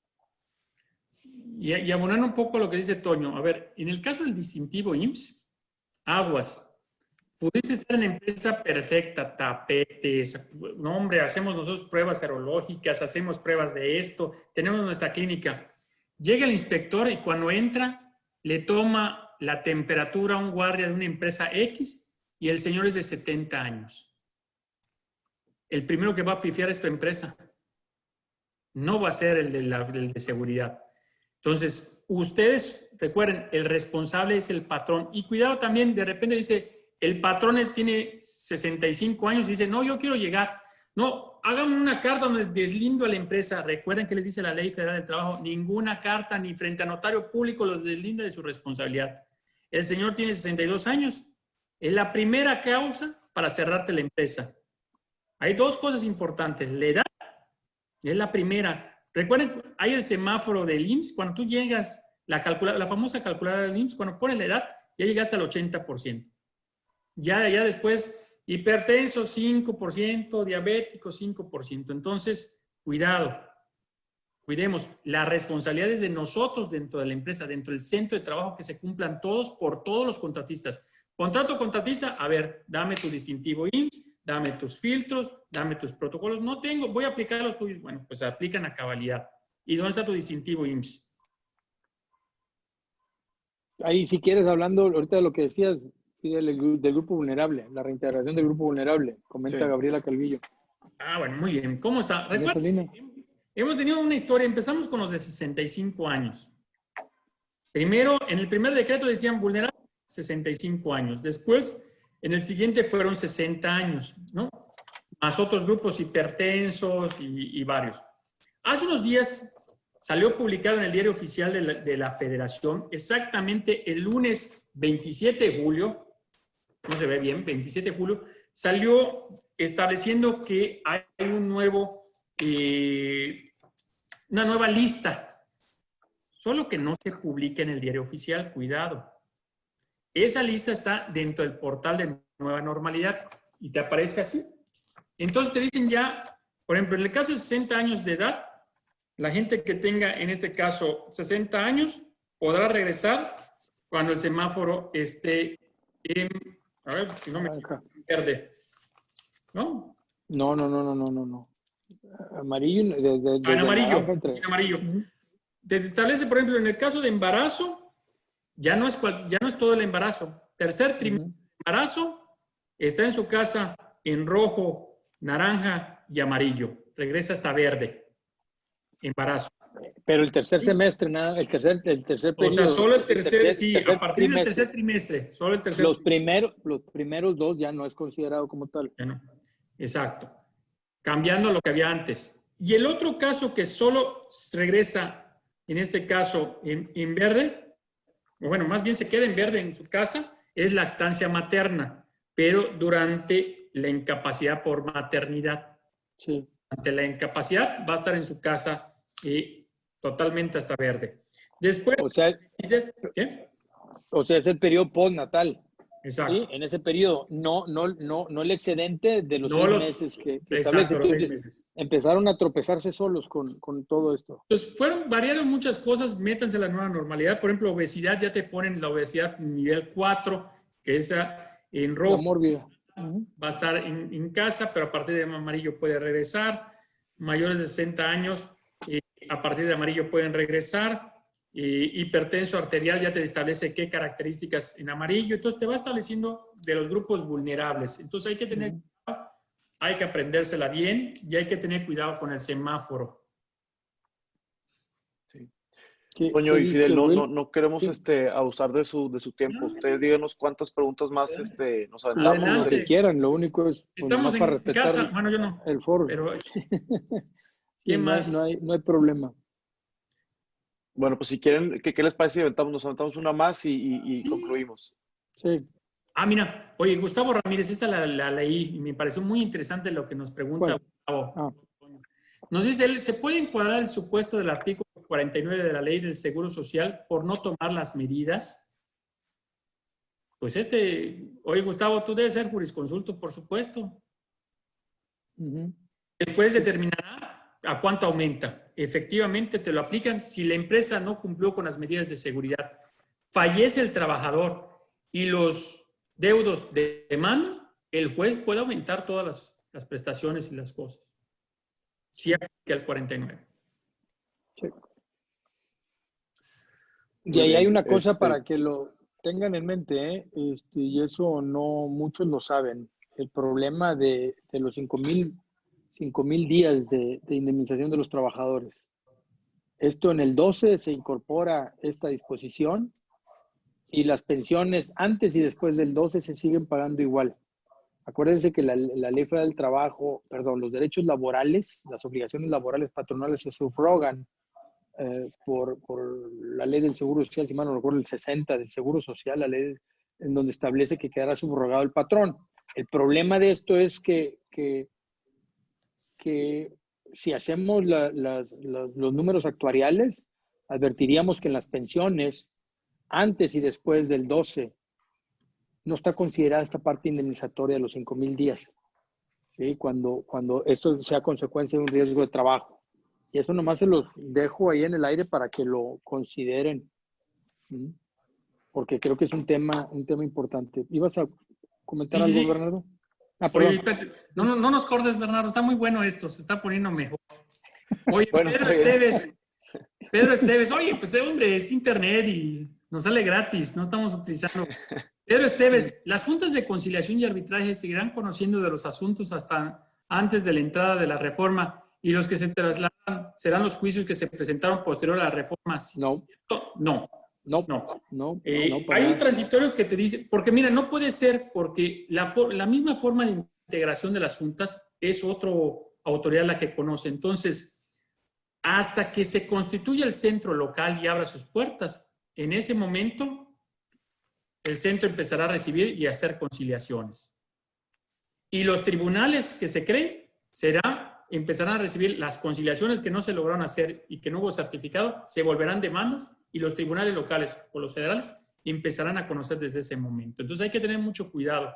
Y abonando un poco lo que dice Toño, a ver, en el caso del distintivo IMSS, aguas. Pudiste estar en empresa perfecta, tapetes, no hombre, hacemos nosotros pruebas serológicas, hacemos pruebas de esto, tenemos nuestra clínica. Llega el inspector y cuando entra, le toma la temperatura a un guardia de una empresa X y el señor es de 70 años. El primero que va a pifiar es tu empresa. No va a ser el de seguridad. Entonces, ustedes recuerden, el responsable es el patrón. Y cuidado también, de repente dice, el patrón tiene 65 años y dice, no, yo quiero llegar. No, háganme una carta donde deslindo a la empresa. Recuerden que les dice la Ley Federal del Trabajo, ninguna carta ni frente a notario público los deslinda de su responsabilidad. El señor tiene 62 años. Es la primera causa para cerrarte la empresa. Hay dos cosas importantes. La edad es la primera. Recuerden, hay el semáforo del IMSS. Cuando tú llegas, la famosa calculadora del IMSS, cuando pones la edad, ya llegaste al 80%. Ya después, hipertenso 5%, diabético 5%. Entonces, cuidado. Cuidemos. La responsabilidad es de nosotros dentro de la empresa, dentro del centro de trabajo, que se cumplan todos por todos los contratistas. Contrato contratista, a ver, dame tu distintivo IMSS, dame tus filtros, dame tus protocolos. No tengo, voy a aplicar los tuyos. Bueno, pues aplican a cabalidad. ¿Y dónde está tu distintivo IMSS? Ahí, si quieres, hablando ahorita de lo que decías, del grupo vulnerable, la reintegración del grupo vulnerable, comenta Sí. Gabriela Calvillo. Ah, bueno, muy bien. ¿Cómo está? En esa línea. Hemos tenido una historia, empezamos con los de 65 años. Primero, en el primer decreto decían vulnerable 65 años. Después, en el siguiente fueron 60 años, ¿no? Más otros grupos hipertensos y varios. Hace unos días salió publicado en el Diario Oficial de la Federación, exactamente el lunes 27 de julio, no se ve bien, 27 de julio, salió estableciendo que hay una nueva lista, solo que no se publica en el Diario Oficial, cuidado. Esa lista está dentro del portal de Nueva Normalidad y te aparece así. Entonces te dicen ya, por ejemplo, en el caso de 60 años de edad, la gente que tenga, en este caso, 60 años, podrá regresar cuando el semáforo esté en, a ver, si no me equivoco, en verde. ¿No? No. Amarillo, En amarillo. naranja, En amarillo. Te establece, por ejemplo, en el caso de embarazo, ya no es todo el embarazo. Tercer trimestre de embarazo, está en su casa en rojo, naranja y amarillo. Regresa hasta verde. Embarazo. Pero el tercer semestre, nada, el tercer periodo. O sea, solo el tercer, sí, tercer a partir del tercer trimestre. Solo el tercer. Los primeros dos ya no es considerado como tal. Bueno, exacto. Cambiando lo que había antes. Y el otro caso que solo regresa, en este caso, en verde, o bueno, más bien se queda en verde en su casa, es lactancia materna, pero durante la incapacidad por maternidad. Sí. Ante la incapacidad va a estar en su casa totalmente hasta verde. Después, O sea, ¿qué? O sea, es el periodo postnatal. Exacto. ¿Sí? En ese periodo, no el excedente de los 6 meses que establece. Exacto, los 6 Entonces, meses. empezaron a tropezarse solos con todo esto. Pues variaron muchas cosas, métanse a la nueva normalidad. Por ejemplo, obesidad, ya te ponen la obesidad nivel 4, que es en rojo. La mórbida. Va a estar en casa, pero a partir de amarillo puede regresar. Mayores de 60 años, a partir de amarillo pueden regresar. Hipertenso arterial ya te establece qué características en amarillo. Entonces te va estableciendo de los grupos vulnerables. Entonces hay que tener cuidado, hay que aprendérsela bien y hay que tener cuidado con el semáforo. Toño y Fidel, no queremos Sí. abusar de su tiempo. Ustedes díganos cuántas preguntas más nos aventamos. Adelante. Lo que quieran, lo único es Estamos para en respetar casa. Bueno, yo no. el foro. Pero, Sí, ¿qué más? no hay problema. Bueno, pues si quieren, ¿qué les parece si nos aventamos una más y Sí. concluimos? Sí. Mira, oye, Gustavo Ramírez, esta la leí y me pareció muy interesante lo que nos pregunta Gustavo. Nos dice él, ¿se puede encuadrar el supuesto del artículo 49 de la Ley del Seguro Social por no tomar las medidas? Pues oye, Gustavo, tú debes ser jurisconsulto, por supuesto. El juez determinará a cuánto aumenta. Efectivamente, te lo aplican si la empresa no cumplió con las medidas de seguridad. Fallece el trabajador y los deudos demandan, el juez puede aumentar todas las prestaciones y las cosas. Si aplica el 49. Sí. Y ahí hay una cosa para que lo tengan en mente, ¿eh? Y eso no muchos lo saben. El problema de los 5,000 días de indemnización de los trabajadores. Esto en el 12 se incorpora esta disposición y las pensiones antes y después del 12 se siguen pagando igual. Acuérdense que la Ley Federal del Trabajo, perdón, los derechos laborales, las obligaciones laborales patronales se subrogan por la ley del Seguro Social, si mal no recuerdo, el 60 del Seguro Social, la ley en donde establece que quedará subrogado el patrón. El problema de esto es que si hacemos los números actuariales, advertiríamos que en las pensiones, antes y después del 12, no está considerada esta parte indemnizatoria de los 5,000 días, ¿sí? Cuando esto sea consecuencia de un riesgo de trabajo. Y eso nomás se los dejo ahí en el aire para que lo consideren, ¿sí? Porque creo que es un tema importante. ¿Ibas a comentar algo, Bernardo? Oye, no nos cortes, Bernardo, está muy bueno esto, se está poniendo mejor. Oye, bueno, Pedro Esteves, oye, pues hombre, es internet y nos sale gratis, no estamos utilizando. Pedro Esteves, las juntas de conciliación y arbitraje seguirán conociendo de los asuntos hasta antes de la entrada de la reforma y los que se trasladan serán los juicios que se presentaron posterior a la reforma. No. Hay un transitorio que te dice, porque mira, no puede ser porque la misma forma de integración de las juntas es otra autoridad la que conoce. Entonces, hasta que se constituya el centro local y abra sus puertas, en ese momento el centro empezará a recibir y a hacer conciliaciones. Y los tribunales que se creen empezarán a recibir las conciliaciones que no se lograron hacer y que no hubo certificado, se volverán demandas y los tribunales locales o los federales empezarán a conocer desde ese momento. Entonces hay que tener mucho cuidado.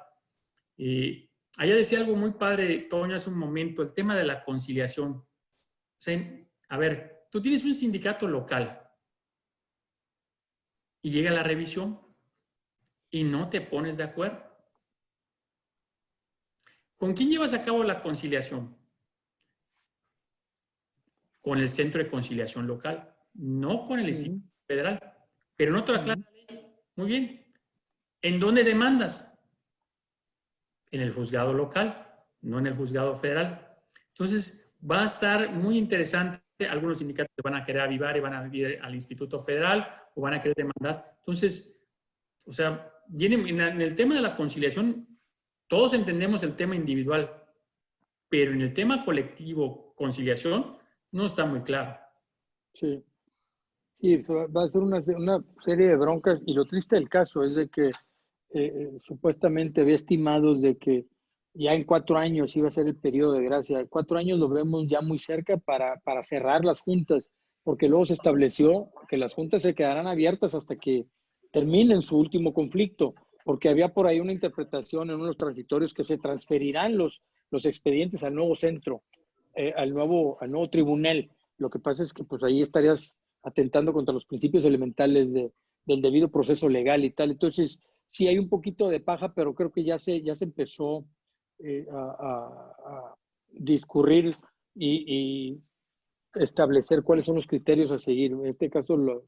Allá decía algo muy padre, Toño, hace un momento, el tema de la conciliación. O sea, a ver, tú tienes un sindicato local y llega la revisión y no te pones de acuerdo. ¿Con quién llevas a cabo la conciliación? Con el Centro de Conciliación Local, no con el Instituto Federal. Pero no te lo aclara la ley. Muy bien. ¿En dónde demandas? En el juzgado local, no en el juzgado federal. Entonces, va a estar muy interesante. Algunos sindicatos se van a querer avivar y van a ir al Instituto Federal o van a querer demandar. Entonces, o sea, en el tema de la conciliación, todos entendemos el tema individual, pero en el tema colectivo, conciliación, no está muy claro. Sí. Sí, va a ser una serie de broncas y lo triste del caso es de que supuestamente había estimados de que ya en 4 años iba a ser el periodo de gracia. 4 años lo vemos ya muy cerca para cerrar las juntas, porque luego se estableció que las juntas se quedarán abiertas hasta que terminen su último conflicto, porque había por ahí una interpretación en unos transitorios que se transferirán los expedientes al nuevo centro, al nuevo tribunal. Lo que pasa es que pues ahí estarías atentando contra los principios elementales del debido proceso legal y tal. Entonces, sí hay un poquito de paja, pero creo que ya se empezó a discurrir y establecer cuáles son los criterios a seguir. En este caso,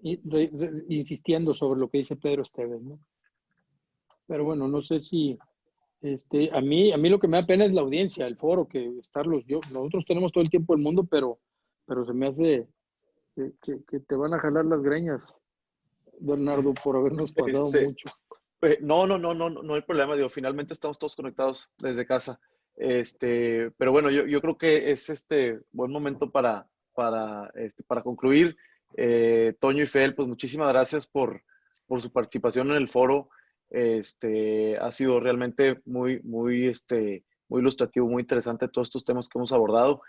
insistiendo sobre lo que dice Pedro Esteves, ¿no? Pero bueno, no sé si a mí lo que me da pena es la audiencia, el foro, nosotros tenemos todo el tiempo del mundo, pero se me hace que te van a jalar las greñas, Bernardo, por habernos pasado mucho. No hay problema, digo, finalmente estamos todos conectados desde casa. Pero bueno, yo creo que es buen momento para concluir. Toño y Fel, pues muchísimas gracias por su participación en el foro. Ha sido realmente muy ilustrativo, muy interesante todos estos temas que hemos abordado.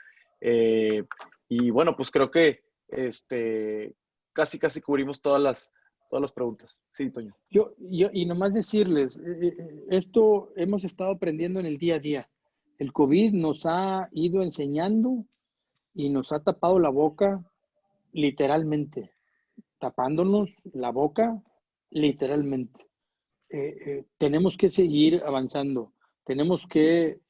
Y bueno, pues creo que casi cubrimos todas todas las preguntas. Sí, Toño. Y nomás decirles, esto hemos estado aprendiendo en el día a día. El COVID nos ha ido enseñando y nos ha tapado la boca literalmente, tapándonos la boca literalmente. Tenemos que seguir avanzando, tenemos que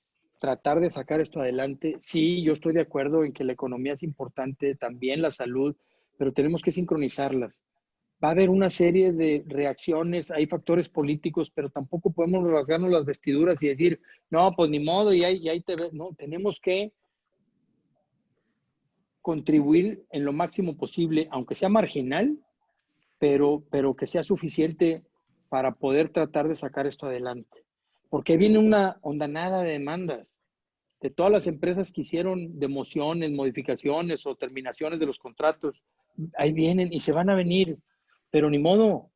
tratar de sacar esto adelante. Sí, yo estoy de acuerdo en que la economía es importante, también la salud, pero tenemos que sincronizarlas. Va a haber una serie de reacciones, hay factores políticos, pero tampoco podemos rasgarnos las vestiduras y decir, no, pues ni modo, y ahí te ves. No, tenemos que contribuir en lo máximo posible, aunque sea marginal, pero que sea suficiente para poder tratar de sacar esto adelante. Porque viene una ondanada de demandas de todas las empresas que hicieron demociones, modificaciones o terminaciones de los contratos. Ahí vienen y se van a venir, pero ni modo.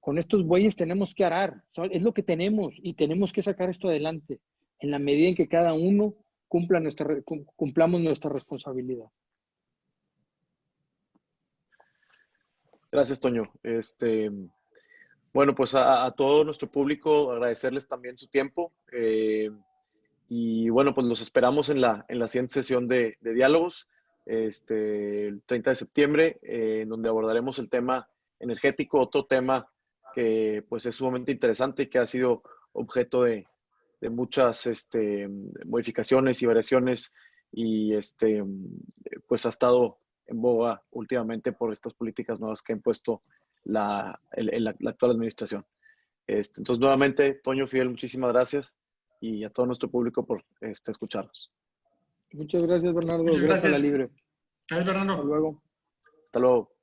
Con estos bueyes tenemos que arar. Es lo que tenemos y tenemos que sacar esto adelante en la medida en que cada uno cumplamos nuestra responsabilidad. Gracias, Toño. Bueno, pues a todo nuestro público agradecerles también su tiempo. Y bueno, pues los esperamos en la siguiente sesión de diálogos, el 30 de septiembre, en donde abordaremos el tema energético, otro tema que pues es sumamente interesante y que ha sido objeto de muchas modificaciones y variaciones y pues ha estado en boga últimamente por estas políticas nuevas que ha impuesto la actual administración. Entonces, nuevamente, Toño, Fidel, muchísimas gracias y a todo nuestro público por escucharnos. Muchas gracias, Bernardo. Muchas gracias a la gracias. Libre. Gracias, Bernardo. Hasta luego. Hasta luego.